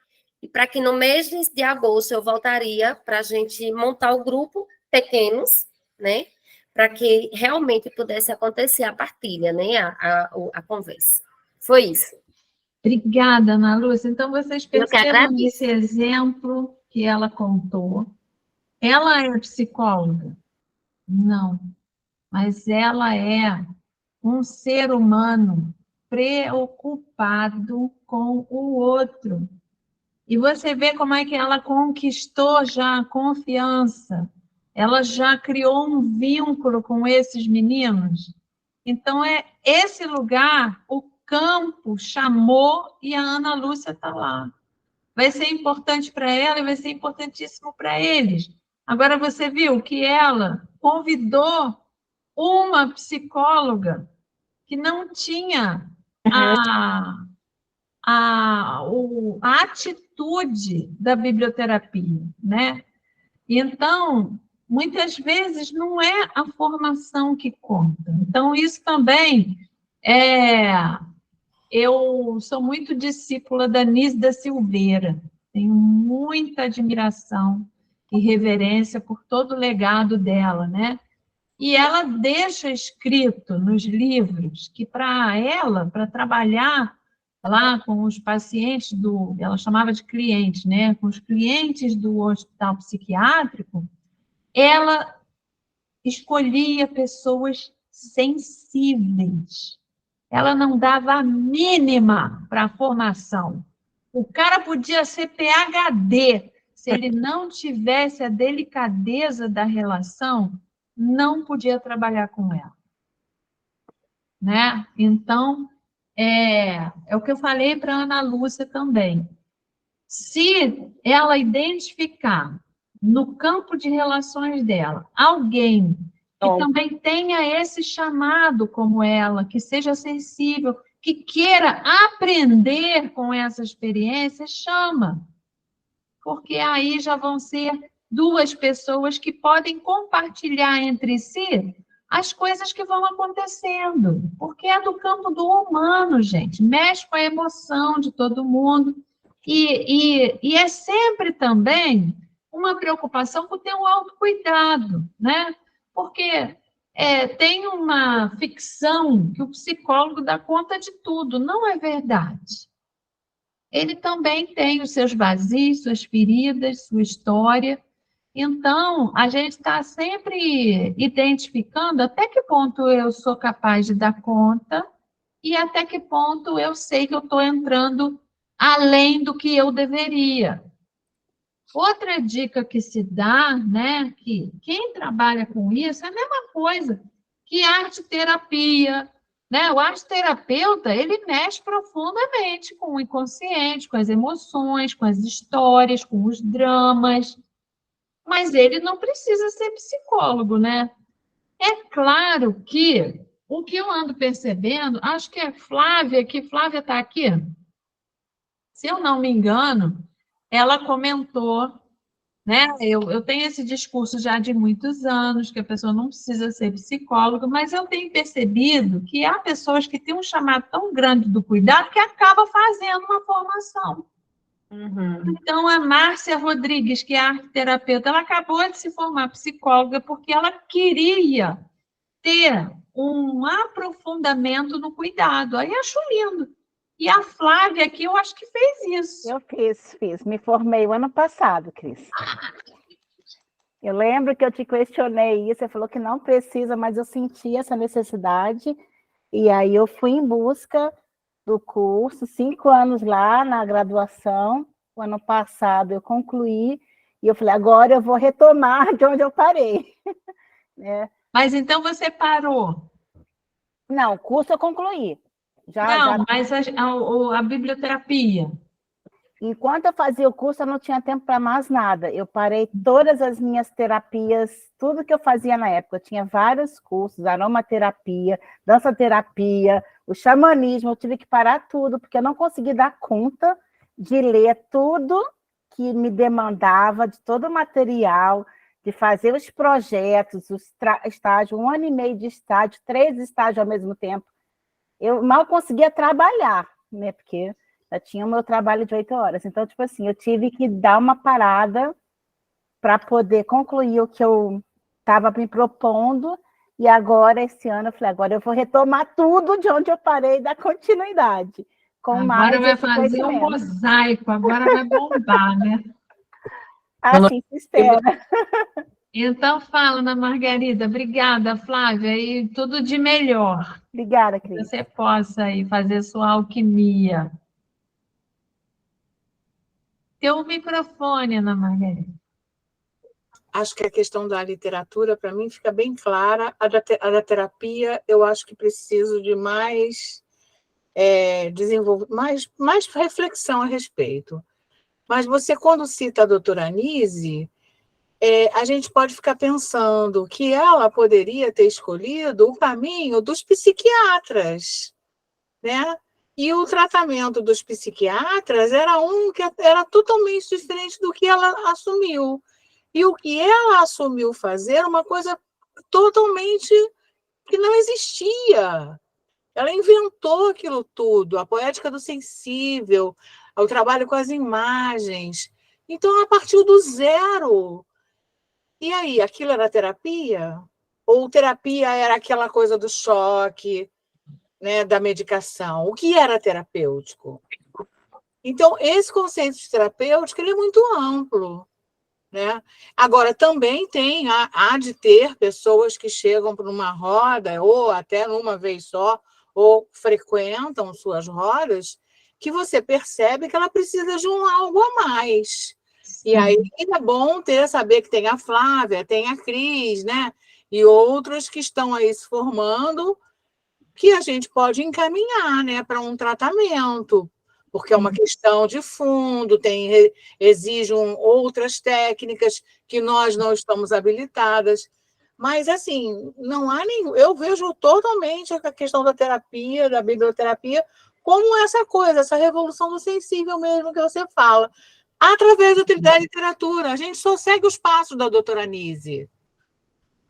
e para que no mês de agosto eu voltaria para a gente montar o grupo pequenos, né, para que realmente pudesse acontecer a partilha, né, a conversa. Foi isso. Obrigada, Ana Lúcia. Então, vocês percebam nesse exemplo que ela contou. Ela é psicóloga? Não. Mas ela é um ser humano preocupado com o outro. E você vê como é que ela conquistou já a confiança. Ela já criou um vínculo com esses meninos. Então, é esse lugar, o campo chamou e a Ana Lúcia está lá. Vai ser importante para ela e vai ser importantíssimo para eles. Agora, você viu que ela convidou uma psicóloga que não tinha a atitude da biblioterapia, né? Então, muitas vezes não é a formação que conta. Então, isso também eu sou muito discípula da Nise da Silveira, tenho muita admiração e reverência por todo o legado dela, né? E ela deixa escrito nos livros que para ela, para trabalhar lá com os pacientes ela chamava de clientes, né? Com os clientes do hospital psiquiátrico, ela escolhia pessoas sensíveis. Ela não dava a mínima para a formação. O cara podia ser PhD, se ele não tivesse a delicadeza da relação, não podia trabalhar com ela. Né? Então, é o que eu falei para a Ana Lúcia também. Se ela identificar no campo de relações dela alguém que também tenha esse chamado como ela, que seja sensível, que queira aprender com essa experiência, chama. Porque aí já vão ser duas pessoas que podem compartilhar entre si as coisas que vão acontecendo. Porque é do campo do humano, gente. Mexe com a emoção de todo mundo. E é sempre também uma preocupação com ter um autocuidado, né? Porque tem uma ficção que o psicólogo dá conta de tudo. Não é verdade. Ele também tem os seus vazios, suas feridas, sua história. Então, a gente está sempre identificando até que ponto eu sou capaz de dar conta e até que ponto eu sei que eu estou entrando além do que eu deveria. Outra dica que se dá, né, que quem trabalha com isso é a mesma coisa que arte-terapia, né? O arte-terapeuta, ele mexe profundamente com o inconsciente, com as emoções, com as histórias, com os dramas, mas ele não precisa ser psicólogo, né? É claro que o que eu ando percebendo, acho que é Flávia está aqui, se eu não me engano, ela comentou, né? Eu tenho esse discurso já de muitos anos, que a pessoa não precisa ser psicóloga, mas eu tenho percebido que há pessoas que têm um chamado tão grande do cuidado que acaba fazendo uma formação. Então, a Márcia Rodrigues, que é arteterapeuta, ela acabou de se formar psicóloga porque ela queria ter um aprofundamento no cuidado. Aí acho lindo. E a Flávia aqui, eu acho que fez isso. Eu fiz. Me formei o ano passado, Cris. Eu lembro que eu te questionei isso, você falou que não precisa, mas eu senti essa necessidade, e aí eu fui em busca do curso, 5 anos lá na graduação, o ano passado eu concluí, e eu falei, agora eu vou retomar de onde eu parei. Né? Mas então você parou? Não, o curso eu concluí. Mas a biblioterapia? Enquanto eu fazia o curso, eu não tinha tempo para mais nada. Eu parei todas as minhas terapias, tudo que eu fazia na época. Eu tinha vários cursos, aromaterapia, dança-terapia, o xamanismo. Eu tive que parar tudo, porque eu não consegui dar conta de ler tudo que me demandava, de todo o material, de fazer os projetos, os estágios, 1 ano e meio de estágio, 3 estágios ao mesmo tempo. Eu mal conseguia trabalhar, né? Porque já tinha o meu trabalho de 8 horas. Então, tipo assim, eu tive que dar uma parada para poder concluir o que eu estava me propondo. E agora, esse ano, eu falei, agora eu vou retomar tudo de onde eu parei e dar continuidade. Agora vai fazer um mosaico, agora vai bombar, né? Assim se espera. Então, fala, Ana Margarida. Obrigada, Flávia, e tudo de melhor. Obrigada, Cris. Que você possa aí fazer sua alquimia. Teu microfone, Ana Margarida. Acho que a questão da literatura, para mim, fica bem clara. A da terapia, eu acho que preciso de mais mais reflexão a respeito. Mas você, quando cita a doutora Anise, a gente pode ficar pensando que ela poderia ter escolhido o caminho dos psiquiatras, né? E o tratamento dos psiquiatras era que era totalmente diferente do que ela assumiu. E o que ela assumiu fazer era uma coisa totalmente que não existia. Ela inventou aquilo tudo, a poética do sensível, o trabalho com as imagens. Então, ela partiu do zero. E aí, aquilo era terapia? Ou terapia era aquela coisa do choque, né, da medicação? O que era terapêutico? Então, esse conceito de terapêutico ele é muito amplo. Né? Agora, também há de ter pessoas que chegam para uma roda, ou até numa vez só, ou frequentam suas rodas, que você percebe que ela precisa de algo a mais. Sim. E aí é bom saber que tem a Flávia, tem a Cris, né? E outros que estão aí se formando, que a gente pode encaminhar, né, para um tratamento, porque é uma questão de fundo, exige outras técnicas que nós não estamos habilitadas. Mas, assim, não há nenhum... Eu vejo totalmente a questão da terapia, da biblioterapia, como essa coisa, essa revolução do sensível mesmo que você fala, através da literatura. A gente só segue os passos da doutora Anise.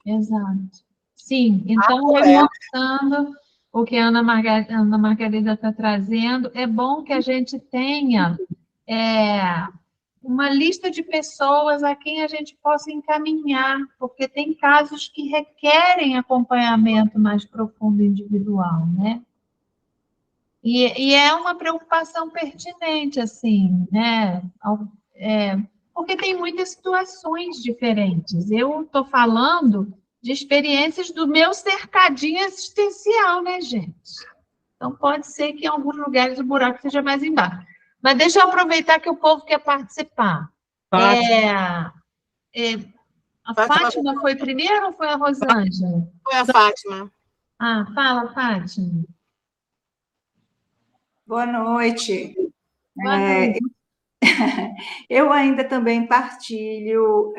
Exato. Sim, então, reforçando o que a Ana Margarida está trazendo, é bom que a gente tenha uma lista de pessoas a quem a gente possa encaminhar, porque tem casos que requerem acompanhamento mais profundo individual, né? E é uma preocupação pertinente, assim, né? Porque tem muitas situações diferentes. Eu estou falando de experiências do meu cercadinho existencial, né, gente? Então, pode ser que em alguns lugares o buraco seja mais embaixo. Mas deixa eu aproveitar que o povo quer participar. Fátima. A Fátima foi primeiro ou foi a Rosângela? Foi a Fátima. Fala, Fátima. Boa noite. Boa noite. Eu ainda também partilho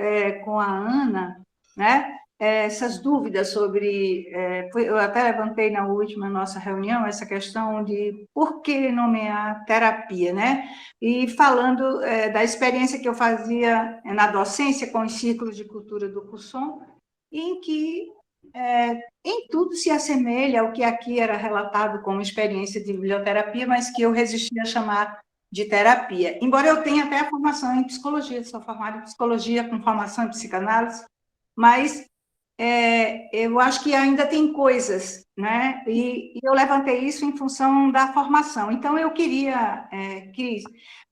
com a Ana, né, essas dúvidas sobre... eu até levantei na última nossa reunião essa questão de por que nomear terapia, né? E falando da experiência que eu fazia na docência com os ciclos de cultura do Cusson, em que em tudo se assemelha ao que aqui era relatado como experiência de biblioterapia, mas que eu resistia a chamar de terapia. Embora eu tenha até a formação em psicologia, sou formada em psicologia com formação em psicanálise, mas eu acho que ainda tem coisas, né? E eu levantei isso em função da formação. Então, eu queria, Cris,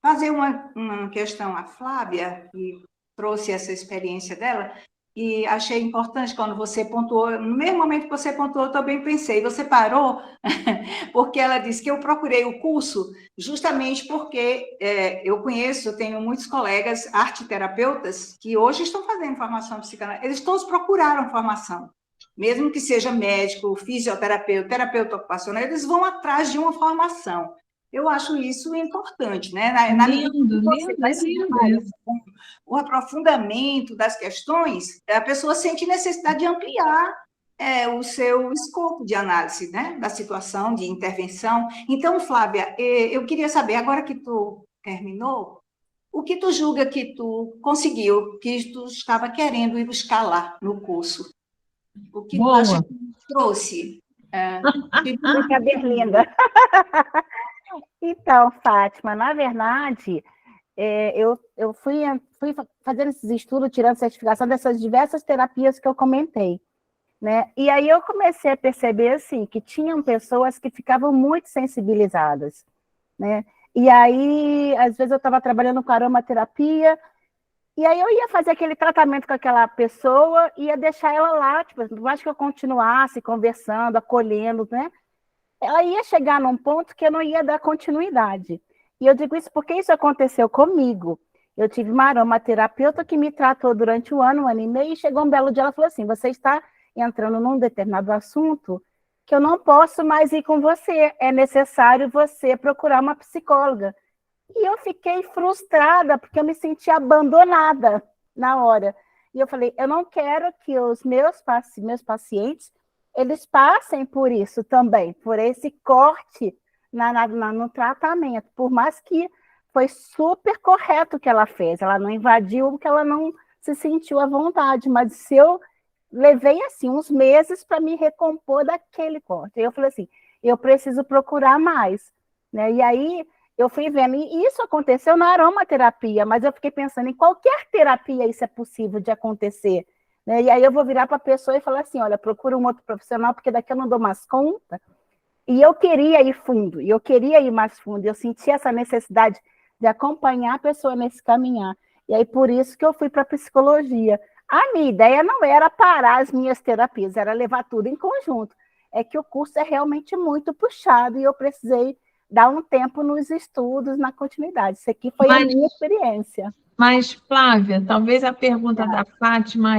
fazer uma questão à Flávia, que trouxe essa experiência dela, e achei importante quando você pontuou, no mesmo momento que você pontuou, eu também pensei, você parou, porque ela disse que eu procurei o curso justamente porque eu tenho muitos colegas arteterapeutas que hoje estão fazendo formação psicanalítica, eles todos procuraram formação, mesmo que seja médico, fisioterapeuta, terapeuta ocupacional, eles vão atrás de uma formação. Eu acho isso importante, né? Na medida que você vai se o aprofundamento das questões, a pessoa sente necessidade de ampliar o seu escopo de análise, né? Da situação, de intervenção. Então, Flávia, eu queria saber, agora que tu terminou, o que tu julga que tu conseguiu, que tu estava querendo ir buscar lá no curso? O que tu acha que trouxe? Fica berlinda. Então, Fátima, na verdade, eu fui fazendo esses estudos, tirando certificação dessas diversas terapias que eu comentei, né? E aí eu comecei a perceber, assim, que tinham pessoas que ficavam muito sensibilizadas, né? E aí, às vezes, eu estava trabalhando com aromaterapia, e aí eu ia fazer aquele tratamento com aquela pessoa, ia deixar ela lá, tipo, por mais que eu continuasse conversando, acolhendo, né? Ela ia chegar num ponto que eu não ia dar continuidade. E eu digo isso porque isso aconteceu comigo. Eu tive uma aromaterapeuta que me tratou durante um ano e meio, e chegou um belo dia, ela falou assim, você está entrando num determinado assunto que eu não posso mais ir com você, é necessário você procurar uma psicóloga. E eu fiquei frustrada, porque eu me senti abandonada na hora. E eu falei, eu não quero que os meus pacientes eles passem por isso também, por esse corte no tratamento, por mais que foi super correto o que ela fez, ela não invadiu porque ela não se sentiu à vontade, mas se eu levei assim uns meses para me recompor daquele corte, eu falei assim, eu preciso procurar mais, né? E aí eu fui vendo, e isso aconteceu na aromaterapia, mas eu fiquei pensando em qualquer terapia isso é possível de acontecer, né? E aí eu vou virar para a pessoa e falar assim, olha, procura um outro profissional, porque daqui eu não dou mais conta. E eu queria ir fundo, e eu queria ir mais fundo, eu senti essa necessidade de acompanhar a pessoa nesse caminhar. E aí por isso que eu fui para a psicologia. A minha ideia não era parar as minhas terapias, era levar tudo em conjunto. É que o curso é realmente muito puxado, e eu precisei dar um tempo nos estudos, na continuidade. Isso aqui foi a minha experiência. Mas, Flávia, talvez a pergunta da Fátima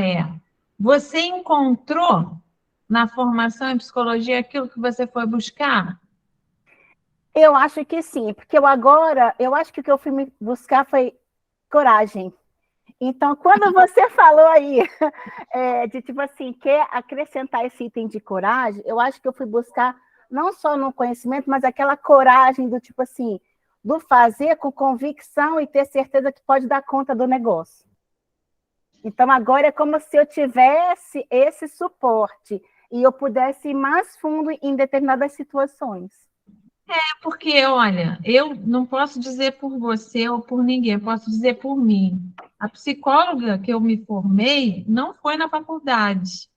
você encontrou na formação em psicologia aquilo que você foi buscar? Eu acho que sim, porque eu acho que o que eu fui me buscar foi coragem. Então, quando você falou aí de, tipo assim, quer acrescentar esse item de coragem, eu acho que eu fui buscar não só no conhecimento, mas aquela coragem do tipo assim, do fazer com convicção e ter certeza que pode dar conta do negócio. Então, agora é como se eu tivesse esse suporte e eu pudesse ir mais fundo em determinadas situações. Porque, olha, eu não posso dizer por você ou por ninguém, eu posso dizer por mim. A psicóloga que eu me formei não foi na faculdade.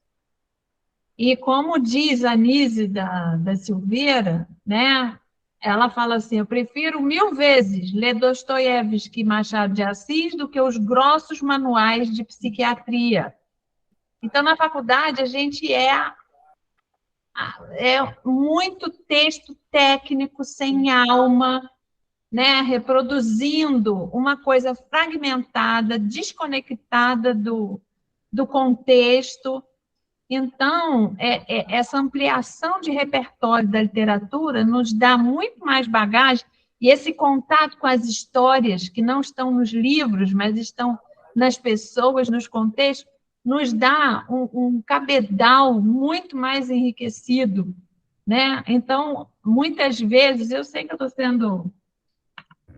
E como diz a Nise da Silveira, né? Ela fala assim, eu prefiro 1000 vezes ler Dostoiévski e Machado de Assis do que os grossos manuais de psiquiatria. Então, na faculdade, a gente é muito texto técnico, sem alma, né, reproduzindo uma coisa fragmentada, desconectada do contexto. Então, essa ampliação de repertório da literatura nos dá muito mais bagagem, e esse contato com as histórias que não estão nos livros, mas estão nas pessoas, nos contextos, nos dá um cabedal muito mais enriquecido, né? Então, muitas vezes, eu sei que eu estou sendo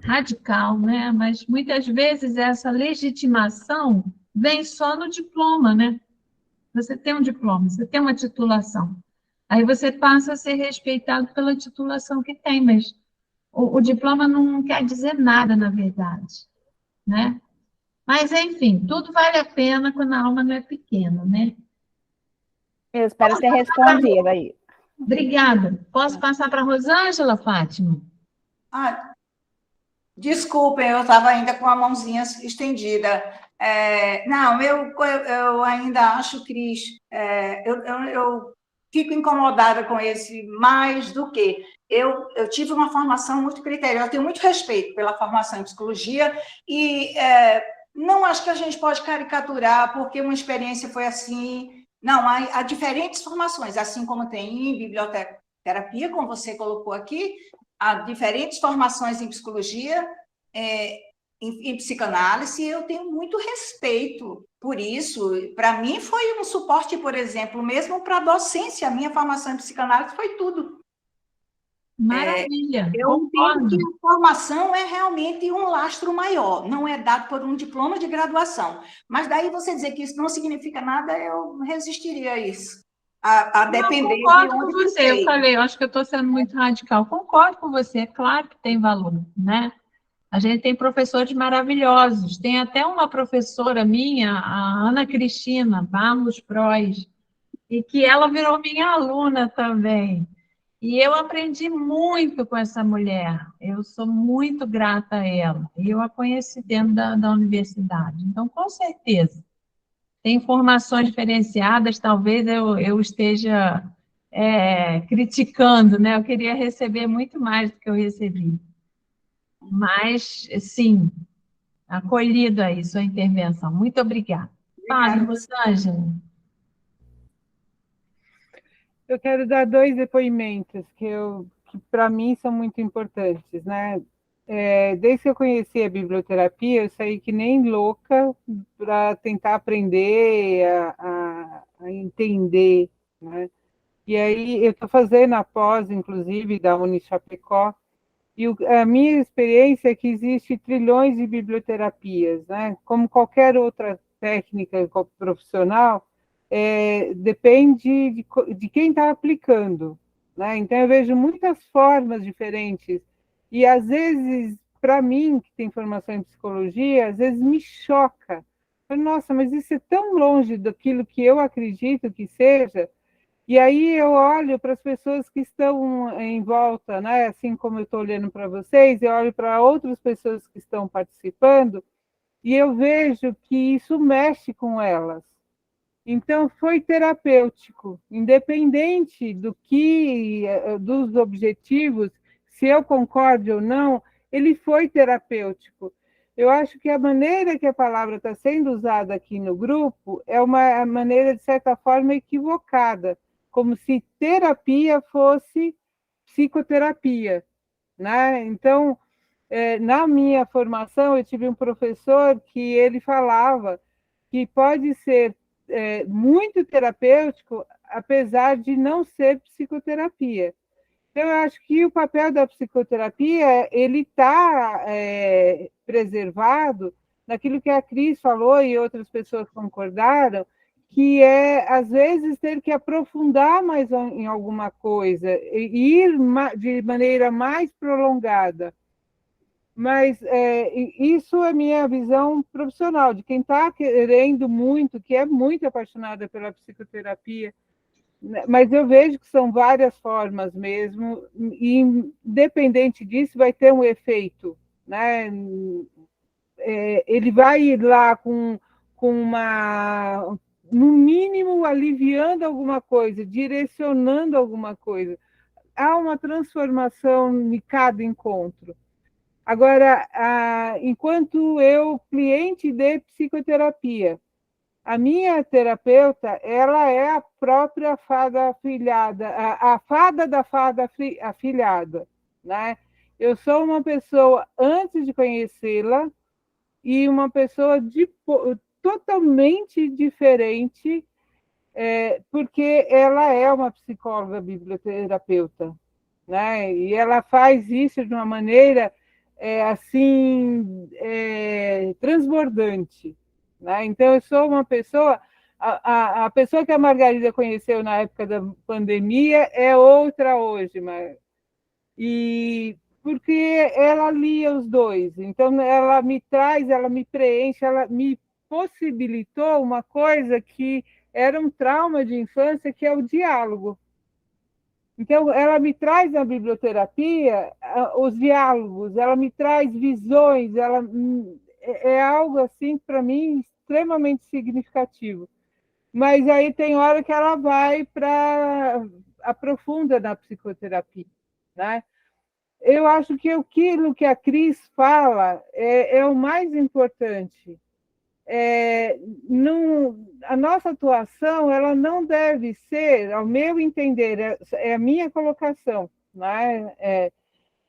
radical, né? Mas muitas vezes essa legitimação vem só no diploma, né? Você tem um diploma, você tem uma titulação. Aí você passa a ser respeitado pela titulação que tem, mas o diploma não quer dizer nada, na verdade, né? Mas, enfim, tudo vale a pena quando a alma não é pequena, né? Eu espero ter respondido aí. Obrigada. Posso passar para a Rosângela, Fátima? Desculpem, eu estava ainda com a mãozinha estendida. Não, eu ainda acho, Cris, eu fico incomodada com esse mais do que. Eu tive uma formação muito criteriosa, eu tenho muito respeito pela formação em psicologia e não acho que a gente pode caricaturar porque uma experiência foi assim. Não, há diferentes formações, assim como tem em biblioterapia, como você colocou aqui, há diferentes formações em psicologia, em psicanálise, e eu tenho muito respeito por isso. Para mim foi um suporte, por exemplo, mesmo para a docência, a minha formação em psicanálise foi tudo. Maravilha, Eu entendo que a formação é realmente um lastro maior, não é dado por um diploma de graduação. Mas daí você dizer que isso não significa nada, eu resistiria a isso. A depender eu concordo de onde com você, eu veio. falei, eu acho que eu estou sendo muito radical. Concordo com você, é claro que tem valor, né? A gente tem professores maravilhosos, tem até uma professora minha, a Ana Cristina Barros Prois, e que ela virou minha aluna também. E eu aprendi muito com essa mulher, eu sou muito grata a ela, e eu a conheci dentro da universidade. Então, com certeza, tem formações diferenciadas, talvez eu esteja criticando, né? Eu queria receber muito mais do que eu recebi. Mas, sim, acolhido aí sua intervenção. Muito obrigada. Fale, Rosângela. Eu quero dar 2 depoimentos que para mim são muito importantes, né? Desde que eu conheci a biblioterapia, eu saí que nem louca para tentar aprender a entender, né? E aí eu estou fazendo a pós, inclusive, da Unichapecó, e a minha experiência é que existe trilhões de biblioterapias, né? Como qualquer outra técnica profissional, depende de quem está aplicando, né? Então, eu vejo muitas formas diferentes, e às vezes, para mim, que tem formação em psicologia, às vezes me choca. Nossa, mas isso é tão longe daquilo que eu acredito que seja. E aí eu olho para as pessoas que estão em volta, né? Assim como eu estou olhando para vocês, eu olho para outras pessoas que estão participando, e eu vejo que isso mexe com elas. Então, foi terapêutico, independente dos objetivos, se eu concordo ou não, ele foi terapêutico. Eu acho que a maneira que a palavra está sendo usada aqui no grupo é uma maneira, de certa forma, equivocada, como se terapia fosse psicoterapia, né? Então, na minha formação, eu tive um professor que ele falava que pode ser muito terapêutico, apesar de não ser psicoterapia. Então, eu acho que o papel da psicoterapia ele está preservado naquilo que a Cris falou e outras pessoas concordaram, que às vezes, ter que aprofundar mais em alguma coisa, e ir de maneira mais prolongada. Mas isso é minha visão profissional, de quem está querendo muito, que é muito apaixonada pela psicoterapia, mas eu vejo que são várias formas mesmo, e independente disso, vai ter um efeito, né? Ele vai ir lá com no mínimo, aliviando alguma coisa, direcionando alguma coisa. Há uma transformação em cada encontro. Agora, enquanto eu, cliente de psicoterapia, a minha terapeuta, ela é a própria fada afilhada, a fada da fada afilhada, né? Eu sou uma pessoa antes de conhecê-la e uma pessoa totalmente diferente, porque ela é uma psicóloga biblioterapeuta, né? E ela faz isso de uma maneira assim transbordante, né? Então eu sou uma pessoa, a pessoa que a Margarida conheceu na época da pandemia é outra hoje, e porque ela lia os dois, então ela me traz, ela me preenche, ela me possibilitou uma coisa que era um trauma de infância, que é o diálogo. Então, ela me traz na biblioterapia os diálogos, ela me traz visões, é algo assim, para mim, extremamente significativo. Mas aí tem hora que ela vai para aprofunda na psicoterapia, né? Eu acho que aquilo que a Cris fala é o mais importante. A nossa atuação ela não deve ser, ao meu entender, é a minha colocação, né?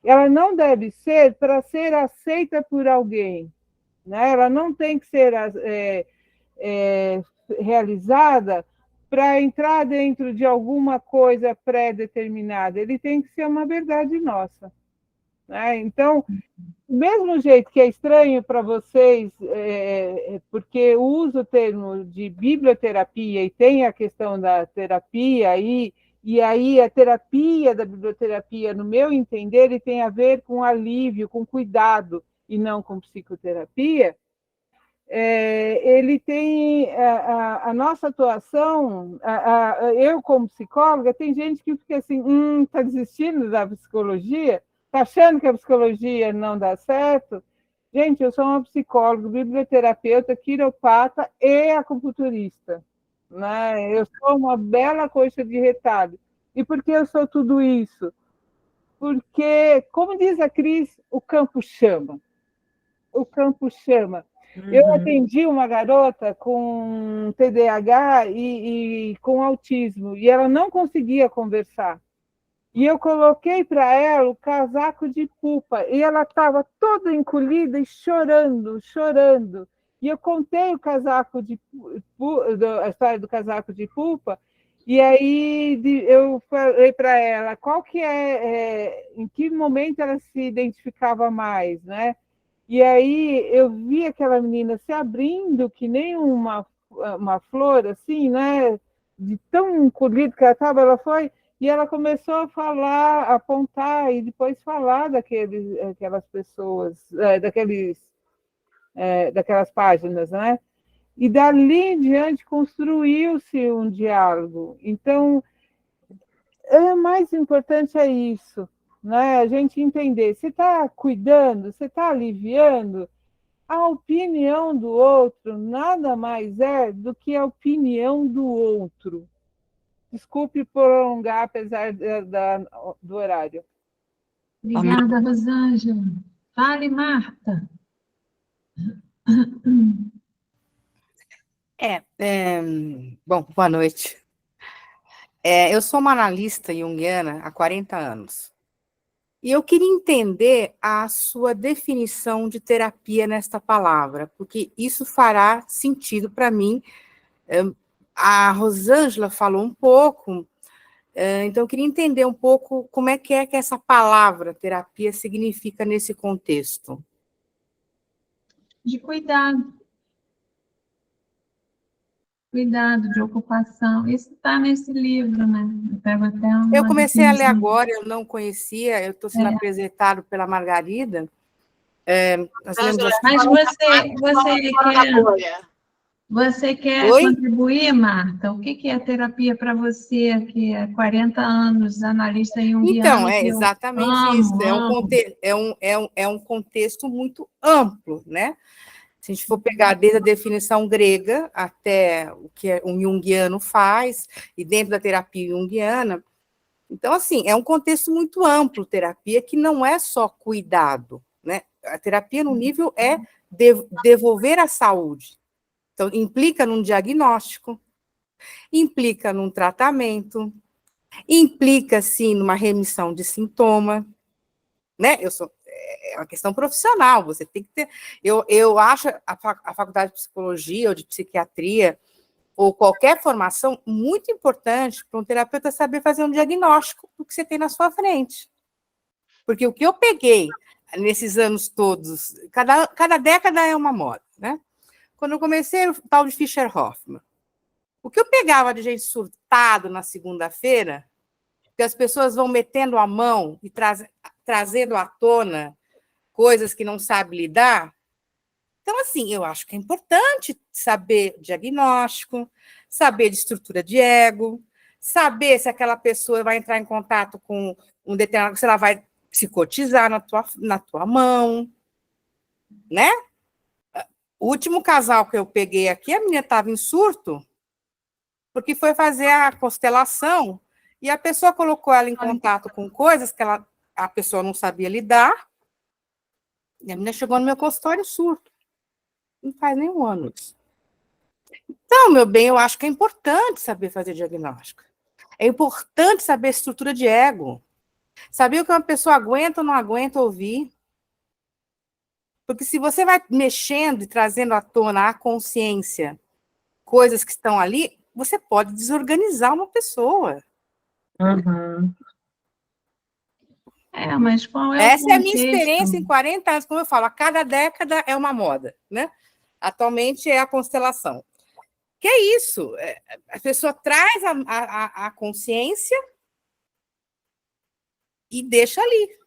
Ela não deve ser para ser aceita por alguém, né? Ela não tem que ser realizada para entrar dentro de alguma coisa pré-determinada. Ele tem que ser uma verdade nossa, né? Então, do mesmo jeito que é estranho para vocês, porque eu uso o termo de biblioterapia e tem a questão da terapia, e aí a terapia da biblioterapia, no meu entender, ele tem a ver com alívio, com cuidado, e não com psicoterapia, ele tem a nossa atuação, eu como psicóloga, tem gente que fica assim, está desistindo da psicologia, está achando que a psicologia não dá certo? Gente, eu sou uma psicóloga, biblioterapeuta, quiropata e acupunturista, né? Eu sou uma bela coxa de retalho. E por que eu sou tudo isso? Porque, como diz a Cris, o campo chama. O campo chama. Eu atendi uma garota com TDAH e com autismo, e ela não conseguia conversar. E eu coloquei para ela o casaco de pupa, e ela estava toda encolhida e chorando, chorando. E eu contei o casaco a história do casaco de pupa, e aí eu falei para ela qual que em que momento ela se identificava mais, né? E aí eu vi aquela menina se abrindo que nem uma flor, assim, né? De tão encolhida que ela estava, ela foi... E ela começou a falar, a apontar, e depois falar daquelas pessoas, daquelas páginas, né? E dali em diante construiu-se um diálogo. Então, o mais importante é isso, né? A gente entender, você está cuidando, você está aliviando, a opinião do outro nada mais é do que a opinião do outro. Desculpe prolongar, apesar do horário. Obrigada, Rosângela. Fale, Marta. Bom, boa noite. Eu sou uma analista junguiana há 40 anos. E eu queria entender a sua definição de terapia nesta palavra, porque isso fará sentido para mim. A Rosângela falou um pouco, então eu queria entender um pouco como é que essa palavra terapia significa nesse contexto. De cuidado. Cuidado, de ocupação. Isso está nesse livro, né? Eu pego até Eu comecei a ler agora, eu não conhecia, eu estou sendo apresentado pela Margarida. Mas você quer contribuir, Marta? O que é terapia para você, que é 40 anos, analista junguiana? Então, é exatamente isso. É um contexto muito amplo, né? Se a gente for pegar desde a definição grega até o que um junguiano faz, e dentro da terapia junguiana, então, assim, é um contexto muito amplo, terapia, que não é só cuidado, né? A terapia no nível é devolver a saúde. Então, implica num diagnóstico, implica num tratamento, implica, sim, numa remissão de sintoma, né? É uma questão profissional, você tem que ter... Eu acho a faculdade de psicologia ou de psiquiatria, ou qualquer formação, muito importante para um terapeuta saber fazer um diagnóstico do que você tem na sua frente. Porque o que eu peguei nesses anos todos, cada década é uma moda, né? Quando eu comecei, o tal de Fischer-Hoffmann, o que eu pegava de gente surtado na segunda-feira, que as pessoas vão metendo a mão e trazendo à tona coisas que não sabe lidar. Então, assim, eu acho que é importante saber diagnóstico, saber de estrutura de ego, saber se aquela pessoa vai entrar em contato com um determinado, se ela vai psicotizar na tua mão, né? O último casal que eu peguei aqui, a menina estava em surto, porque foi fazer a constelação e a pessoa colocou ela em contato com coisas que a pessoa não sabia lidar, e a menina chegou no meu consultório surto. Não faz nem um ano isso. Então, meu bem, eu acho que é importante saber fazer diagnóstico. É importante saber a estrutura de ego. Saber o que uma pessoa aguenta ou não aguenta ouvir. Porque se você vai mexendo e trazendo à tona a consciência coisas que estão ali, você pode desorganizar uma pessoa. Uhum. Mas qual é o Essa é a minha contexto? experiência em 40 anos. Como eu falo, a cada década é uma moda, né? Atualmente é a constelação. Que é isso? A pessoa traz a consciência e deixa ali.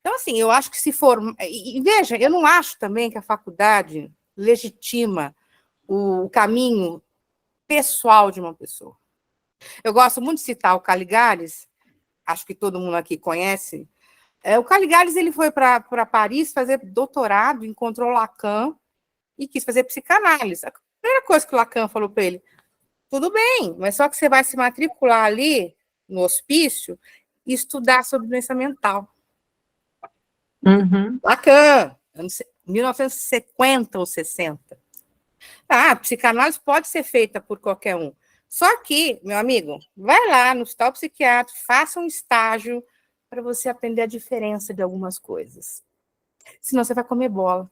Então, assim, eu acho que se for... E veja, eu não acho também que a faculdade legitima o caminho pessoal de uma pessoa. Eu gosto muito de citar o Caligares, acho que todo mundo aqui conhece. O Caligares, ele foi para Paris fazer doutorado, encontrou Lacan e quis fazer psicanálise. A primeira coisa que o Lacan falou para ele, tudo bem, mas só que você vai se matricular ali no hospício e estudar sobre doença mental. Uhum. Lacan, 1950 ou 60. A psicanálise pode ser feita por qualquer um. Só que, meu amigo, vai lá no hospital psiquiátrico, faça um estágio para você aprender a diferença de algumas coisas. Senão você vai comer bola.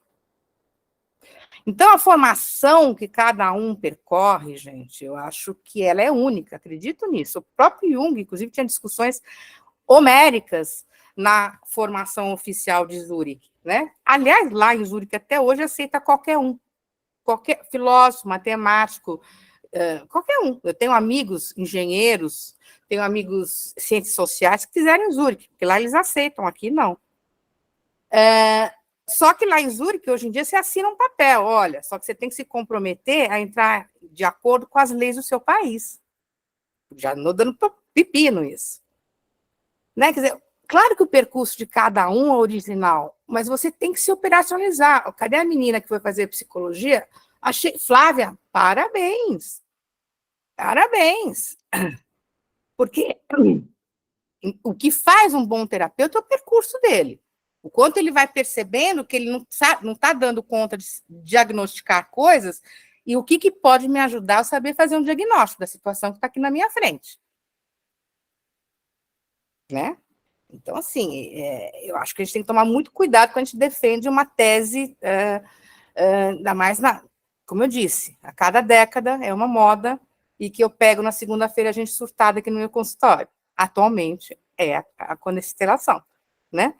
Então, a formação que cada um percorre, gente, eu acho que ela é única, acredito nisso. O próprio Jung, inclusive, tinha discussões homéricas na formação oficial de Zurique, né? Aliás, lá em Zurique, até hoje, aceita qualquer um. Qualquer filósofo, matemático, qualquer um. Eu tenho amigos engenheiros, tenho amigos ciências sociais que fizeram em Zurique, porque lá eles aceitam, aqui não. Só que lá em Zurique, hoje em dia, você assina um papel, olha, só que você tem que se comprometer a entrar de acordo com as leis do seu país. Já não dando pepino isso. Né? Quer dizer, claro que o percurso de cada um é original, mas você tem que se operacionalizar. Cadê a menina que foi fazer psicologia? Flávia, parabéns. Parabéns. Porque o que faz um bom terapeuta é o percurso dele. O quanto ele vai percebendo que ele não está dando conta de diagnosticar coisas e o que pode me ajudar a saber fazer um diagnóstico da situação que está aqui na minha frente. Né? Então, assim, eu acho que a gente tem que tomar muito cuidado quando a gente defende uma tese, ainda mais, como eu disse, a cada década é uma moda, e que eu pego na segunda-feira a gente surtada aqui no meu consultório. Atualmente é a constelação, né?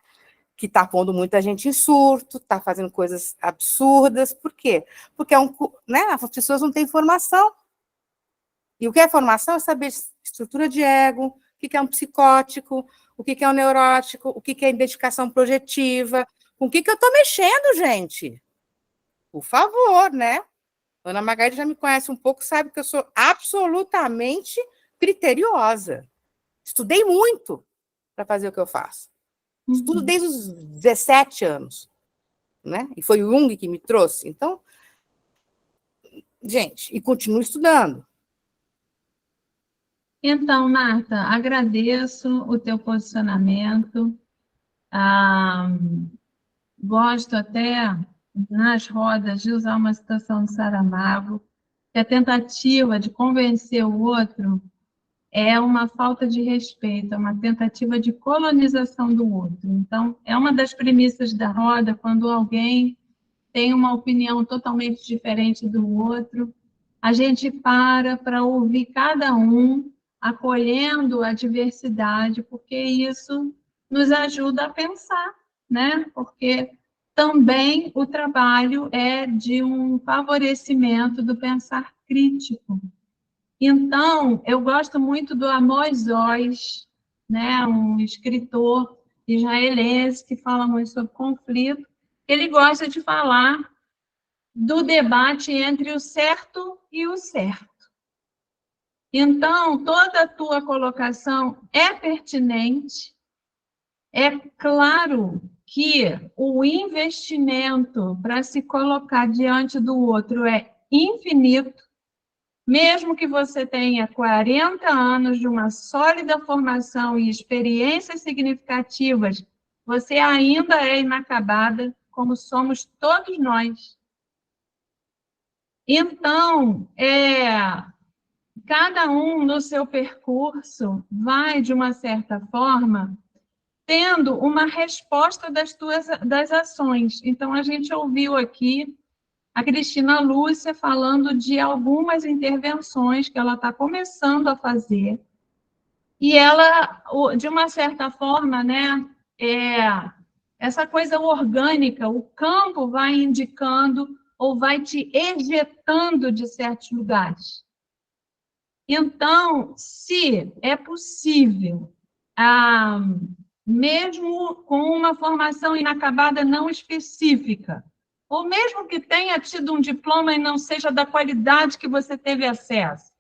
Que está pondo muita gente em surto, está fazendo coisas absurdas. Por quê? Porque né, as pessoas não têm formação. E o que é formação é saber estrutura de ego, o que é um psicótico, o que é um neurótico, o que é identificação projetiva, com o que eu estou mexendo, gente. Por favor, né? Ana Margarida já me conhece um pouco, sabe que eu sou absolutamente criteriosa. Estudei muito para fazer o que eu faço. Estudo desde os 17 anos, né? E foi o Jung que me trouxe. Então, gente, e continuo estudando. Então, Marta, agradeço o teu posicionamento. gosto até, nas rodas, de usar uma citação de Saramago, que a tentativa de convencer o outro é uma falta de respeito, é uma tentativa de colonização do outro. Então, é uma das premissas da roda, quando alguém tem uma opinião totalmente diferente do outro, a gente para ouvir cada um, acolhendo a diversidade, porque isso nos ajuda a pensar, né? Porque também o trabalho é de um favorecimento do pensar crítico. Então, eu gosto muito do Amos Oz, né? Um escritor israelense que fala muito sobre conflito. Ele gosta de falar do debate entre o certo e o certo. Então, toda a tua colocação é pertinente. É claro que o investimento para se colocar diante do outro é infinito, mesmo que você tenha 40 anos de uma sólida formação e experiências significativas, você ainda é inacabada, como somos todos nós. Então, cada um no seu percurso vai, de uma certa forma, tendo uma resposta das ações. Então, a gente ouviu aqui a Cristina Lúcia falando de algumas intervenções que ela está começando a fazer. E ela, de uma certa forma, né, essa coisa orgânica, o campo vai indicando ou vai te ejetando de certos lugares. Então, se é possível, mesmo com uma formação inacabada não específica, ou mesmo que tenha tido um diploma e não seja da qualidade que você teve acesso,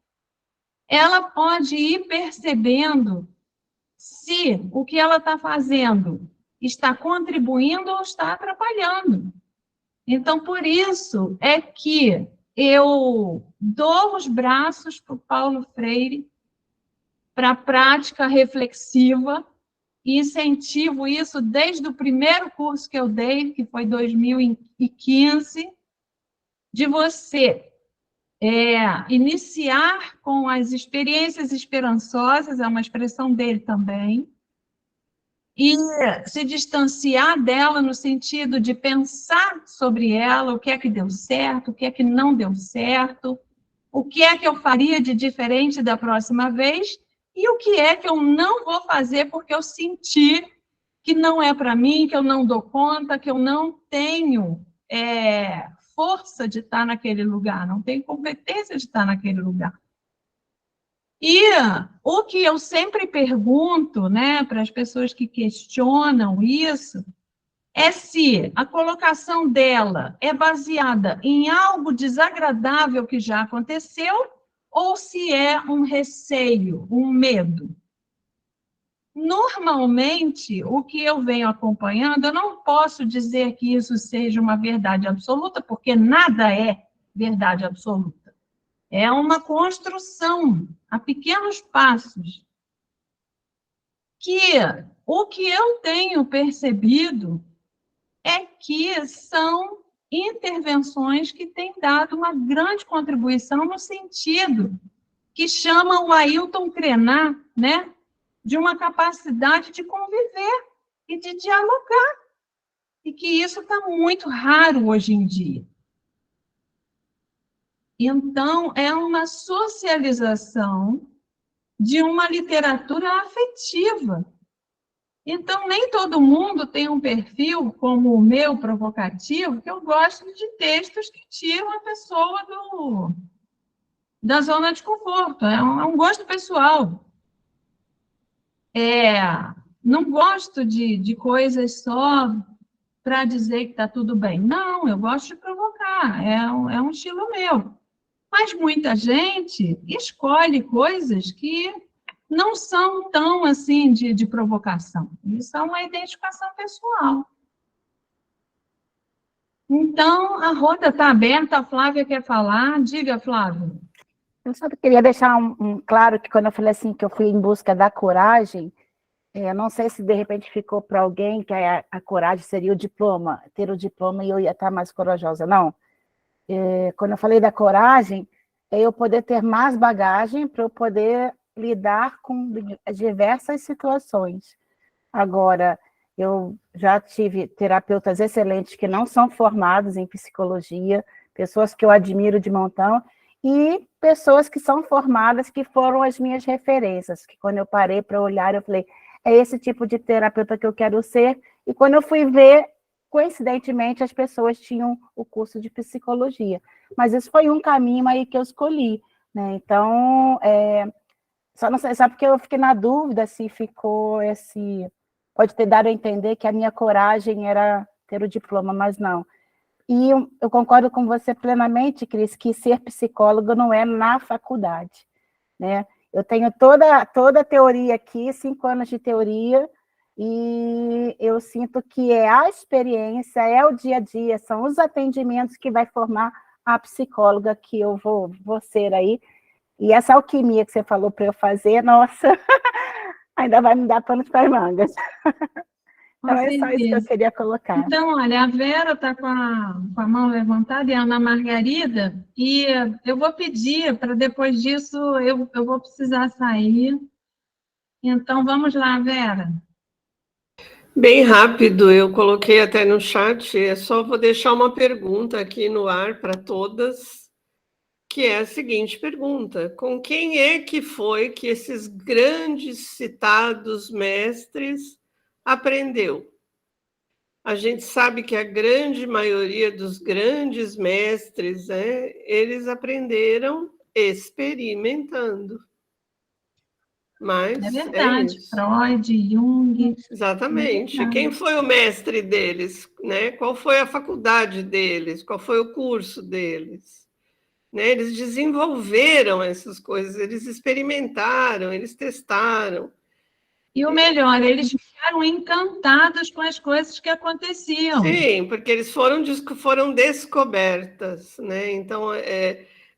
ela pode ir percebendo se o que ela está fazendo está contribuindo ou está atrapalhando. Então, por isso é que eu dou os braços para o Paulo Freire, para a prática reflexiva, e incentivo isso desde o primeiro curso que eu dei, que foi 2015, de você iniciar com as experiências esperançosas, é uma expressão dele também, e se distanciar dela no sentido de pensar sobre ela, o que é que deu certo, o que é que não deu certo, o que é que eu faria de diferente da próxima vez, e o que é que eu não vou fazer porque eu senti que não é para mim, que eu não dou conta, que eu não tenho força de estar naquele lugar, não tenho competência de estar naquele lugar. E o que eu sempre pergunto, né, para as pessoas que questionam isso, é se a colocação dela é baseada em algo desagradável que já aconteceu ou se é um receio, um medo. Normalmente, o que eu venho acompanhando, eu não posso dizer que isso seja uma verdade absoluta, porque nada é verdade absoluta. É uma construção a pequenos passos. Que o que eu tenho percebido é que são intervenções que têm dado uma grande contribuição no sentido que chama o Ailton Krenak, né, de uma capacidade de conviver e de dialogar, e que isso está muito raro hoje em dia. Então, é uma socialização de uma literatura afetiva. Então, nem todo mundo tem um perfil como o meu, provocativo, que eu gosto de textos que tiram a pessoa da zona de conforto. É um gosto pessoal. Não gosto de coisas só para dizer que está tudo bem. Não, eu gosto de provocar. É um estilo meu. Mas muita gente escolhe coisas que não são tão assim de provocação. Isso é uma identificação pessoal. Então, a roda está aberta, a Flávia quer falar. Diga, Flávia. Eu só queria deixar claro que quando eu falei assim, que eu fui em busca da coragem, Não sei se de repente ficou para alguém que a coragem seria o diploma, ter o diploma e eu ia estar mais corajosa. Não. Quando eu falei da coragem, é eu poder ter mais bagagem para eu poder lidar com diversas situações. Agora, eu já tive terapeutas excelentes que não são formados em psicologia, pessoas que eu admiro de montão, e pessoas que são formadas, que foram as minhas referências, que quando eu parei para olhar, eu falei, é esse tipo de terapeuta que eu quero ser, e quando eu fui ver, coincidentemente, as pessoas tinham o curso de psicologia, mas isso foi um caminho aí que eu escolhi, né? Então, só não sei, só porque eu fiquei na dúvida se ficou pode ter dado a entender que a minha coragem era ter o diploma, mas não. E eu concordo com você plenamente, Cris, que ser psicólogo não é na faculdade, né? Eu tenho toda a teoria aqui, 5 anos de teoria, e eu sinto que é a experiência, é o dia a dia, são os atendimentos que vai formar a psicóloga que eu vou ser aí. E essa alquimia que você falou para eu fazer, nossa, ainda vai me dar pano para as mangas. Então, é só isso que eu queria colocar. Então, olha, a Vera está com a mão levantada e a Ana Margarida, e eu vou pedir para depois disso, eu vou precisar sair. Então, vamos lá, Vera. Bem rápido, eu coloquei até no chat, só vou deixar uma pergunta aqui no ar para todas, que é a seguinte pergunta: com quem é que foi que esses grandes citados mestres aprendeu? A gente sabe que a grande maioria dos grandes mestres, eles aprenderam experimentando. Mas é verdade, isso. Freud, Jung. Exatamente. Quem foi o mestre deles, né? Qual foi a faculdade deles? Qual foi o curso deles? Né? Eles desenvolveram essas coisas, eles experimentaram, eles testaram. E o melhor, eles ficaram encantados com as coisas que aconteciam. Sim, porque eles foram descobertas, né? Então,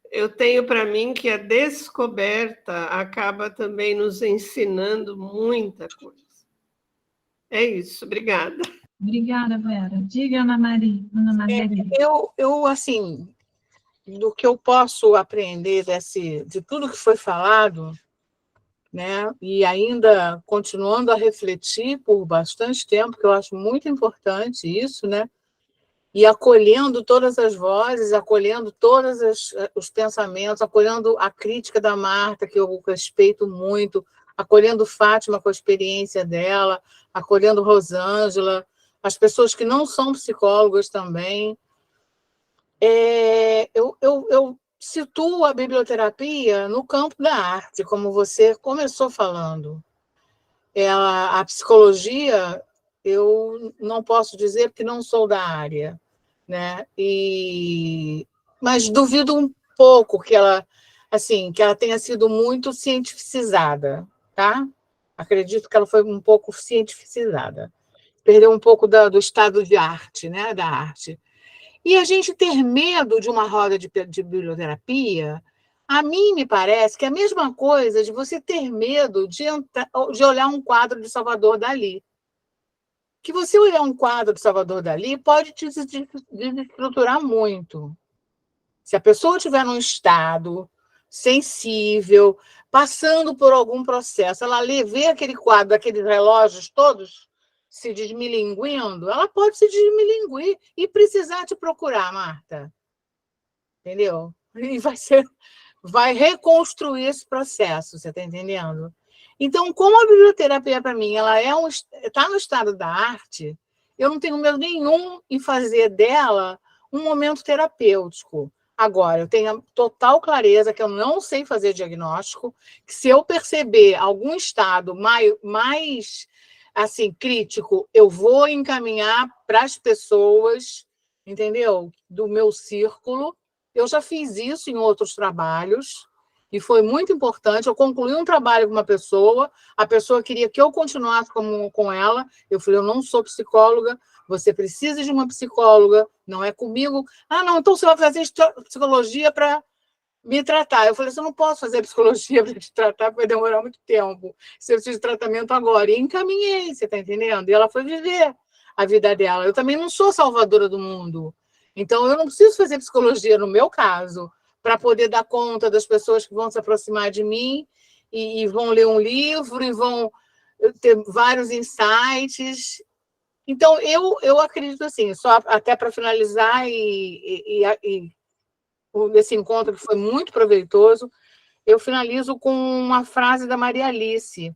eu tenho para mim que a descoberta acaba também nos ensinando muita coisa. É isso, obrigada. Obrigada, Vera. Diga, Ana Margarida. Eu, assim, do que eu posso aprender de tudo que foi falado, né? E ainda continuando a refletir por bastante tempo, que eu acho muito importante isso, né? E acolhendo todas as vozes, acolhendo todos os pensamentos, acolhendo a crítica da Marta, que eu respeito muito, acolhendo Fátima com a experiência dela, acolhendo Rosângela, as pessoas que não são psicólogas também. Eu situo a biblioterapia no campo da arte, como você começou falando. A psicologia, eu não posso dizer que não sou da área, né? Mas duvido um pouco que ela tenha sido muito cientificizada, tá? Acredito que ela foi um pouco cientificizada. Perdeu um pouco do estado de arte, né? Da arte. E a gente ter medo de uma roda de biblioterapia, a mim me parece que é a mesma coisa de você ter medo de olhar um quadro de Salvador Dalí. Que você olhar um quadro de Salvador Dalí pode te desestruturar muito. Se a pessoa estiver num estado sensível, passando por algum processo, ela vê aquele quadro, daqueles relógios todos se desmilinguindo, ela pode se desmilinguir e precisar te procurar, Marta. Entendeu? E vai reconstruir esse processo, você está entendendo? Então, como a biblioterapia, para mim, ela está no estado da arte, eu não tenho medo nenhum em fazer dela um momento terapêutico. Agora, eu tenho a total clareza que eu não sei fazer diagnóstico, que se eu perceber algum estado mais assim, crítico, eu vou encaminhar para as pessoas, entendeu? Do meu círculo. Eu já fiz isso em outros trabalhos e foi muito importante. Eu concluí um trabalho com uma pessoa, a pessoa queria que eu continuasse com ela. Eu falei, eu não sou psicóloga, você precisa de uma psicóloga, não é comigo. Ah, não, então você vai fazer psicologia para me tratar. Eu falei assim, eu não posso fazer psicologia para te tratar, porque vai demorar muito tempo. Se eu preciso de tratamento agora. E encaminhei, você está entendendo? E ela foi viver a vida dela. Eu também não sou salvadora do mundo. Então, eu não preciso fazer psicologia, no meu caso, para poder dar conta das pessoas que vão se aproximar de mim e vão ler um livro e vão ter vários insights. Então, eu acredito assim, só até para finalizar esse encontro que foi muito proveitoso, eu finalizo com uma frase da Maria Alice,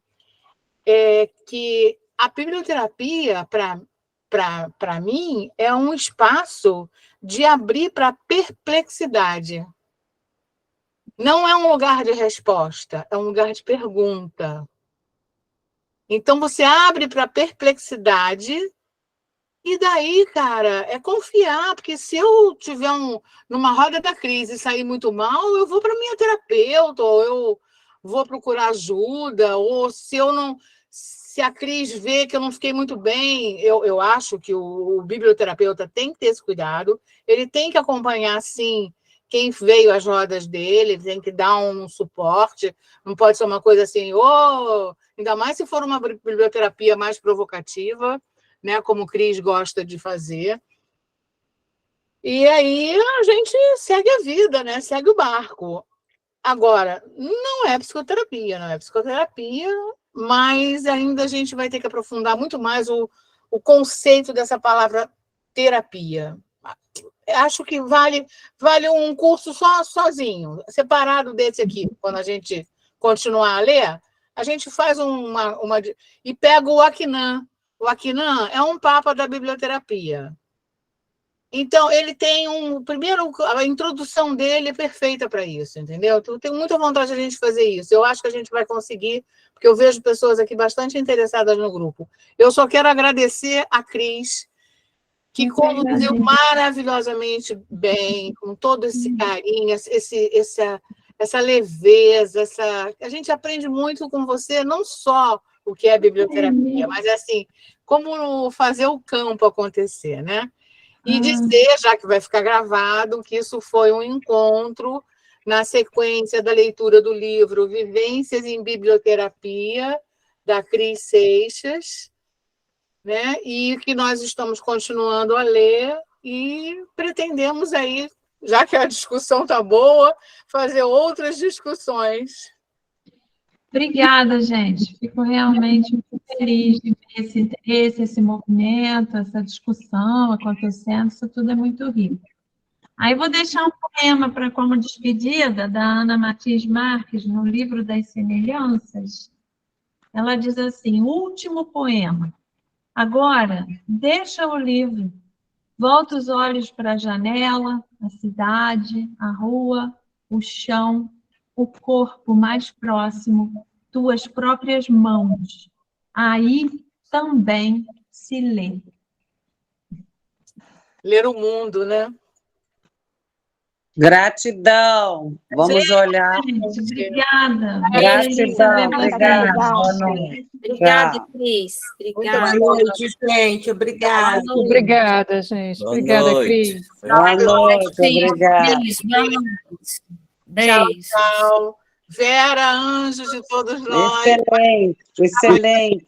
que a biblioterapia, para mim, é um espaço de abrir para a perplexidade. Não é um lugar de resposta, é um lugar de pergunta. Então, você abre para a perplexidade. E daí, cara, é confiar, porque se eu tiver numa roda da crise e sair muito mal, eu vou para minha terapeuta, ou eu vou procurar ajuda, ou se a Cris vê que eu não fiquei muito bem, eu acho que o biblioterapeuta tem que ter esse cuidado, ele tem que acompanhar, sim, quem veio às rodas dele, tem que dar um suporte, não pode ser uma coisa assim, ainda mais se for uma biblioterapia mais provocativa, né, como o Cris gosta de fazer. E aí a gente segue a vida, né? Segue o barco. Agora, não é psicoterapia, mas ainda a gente vai ter que aprofundar muito mais o conceito dessa palavra terapia. Acho que vale um curso sozinho, separado desse aqui, quando a gente continuar a ler, a gente faz e pega o Akinan. O Akinan é um papa da biblioterapia. Então, ele tem primeiro, a introdução dele é perfeita para isso, entendeu? Então, eu tenho muita vontade de a gente fazer isso. Eu acho que a gente vai conseguir, porque eu vejo pessoas aqui bastante interessadas no grupo. Eu só quero agradecer a Cris, que conduziu maravilhosamente bem, com todo esse carinho, essa leveza, a gente aprende muito com você, não só o que é biblioterapia, mas assim, como fazer o campo acontecer, né? E dizer, já que vai ficar gravado, que isso foi um encontro na sequência da leitura do livro Vivências em Biblioterapia, da Cris Seixas, né? E que nós estamos continuando a ler e pretendemos aí, já que a discussão está boa, fazer outras discussões. Obrigada, gente. Fico realmente muito feliz de ver esse interesse, esse movimento, essa discussão acontecendo. Isso tudo é muito rico. Aí vou deixar um poema como despedida da Ana Martins Marques, no livro das Semelhanças. Ela diz assim, último poema. Agora, deixa o livro. Volta os olhos para a janela, a cidade, a rua, o chão, o corpo mais próximo, tuas próprias mãos. Aí também se lê. Ler o mundo, né? Gratidão. Vamos olhar. Gente, obrigada. Gratidão, obrigada. Boa noite. Obrigada, Cris. Obrigada. Boa noite, gente. Obrigada. Obrigada, gente. Boa Obrigada, noite. Cris. Boa noite, obrigada. Beijo. Tchau. Vera, anjo de todos nós. Excelente, excelente.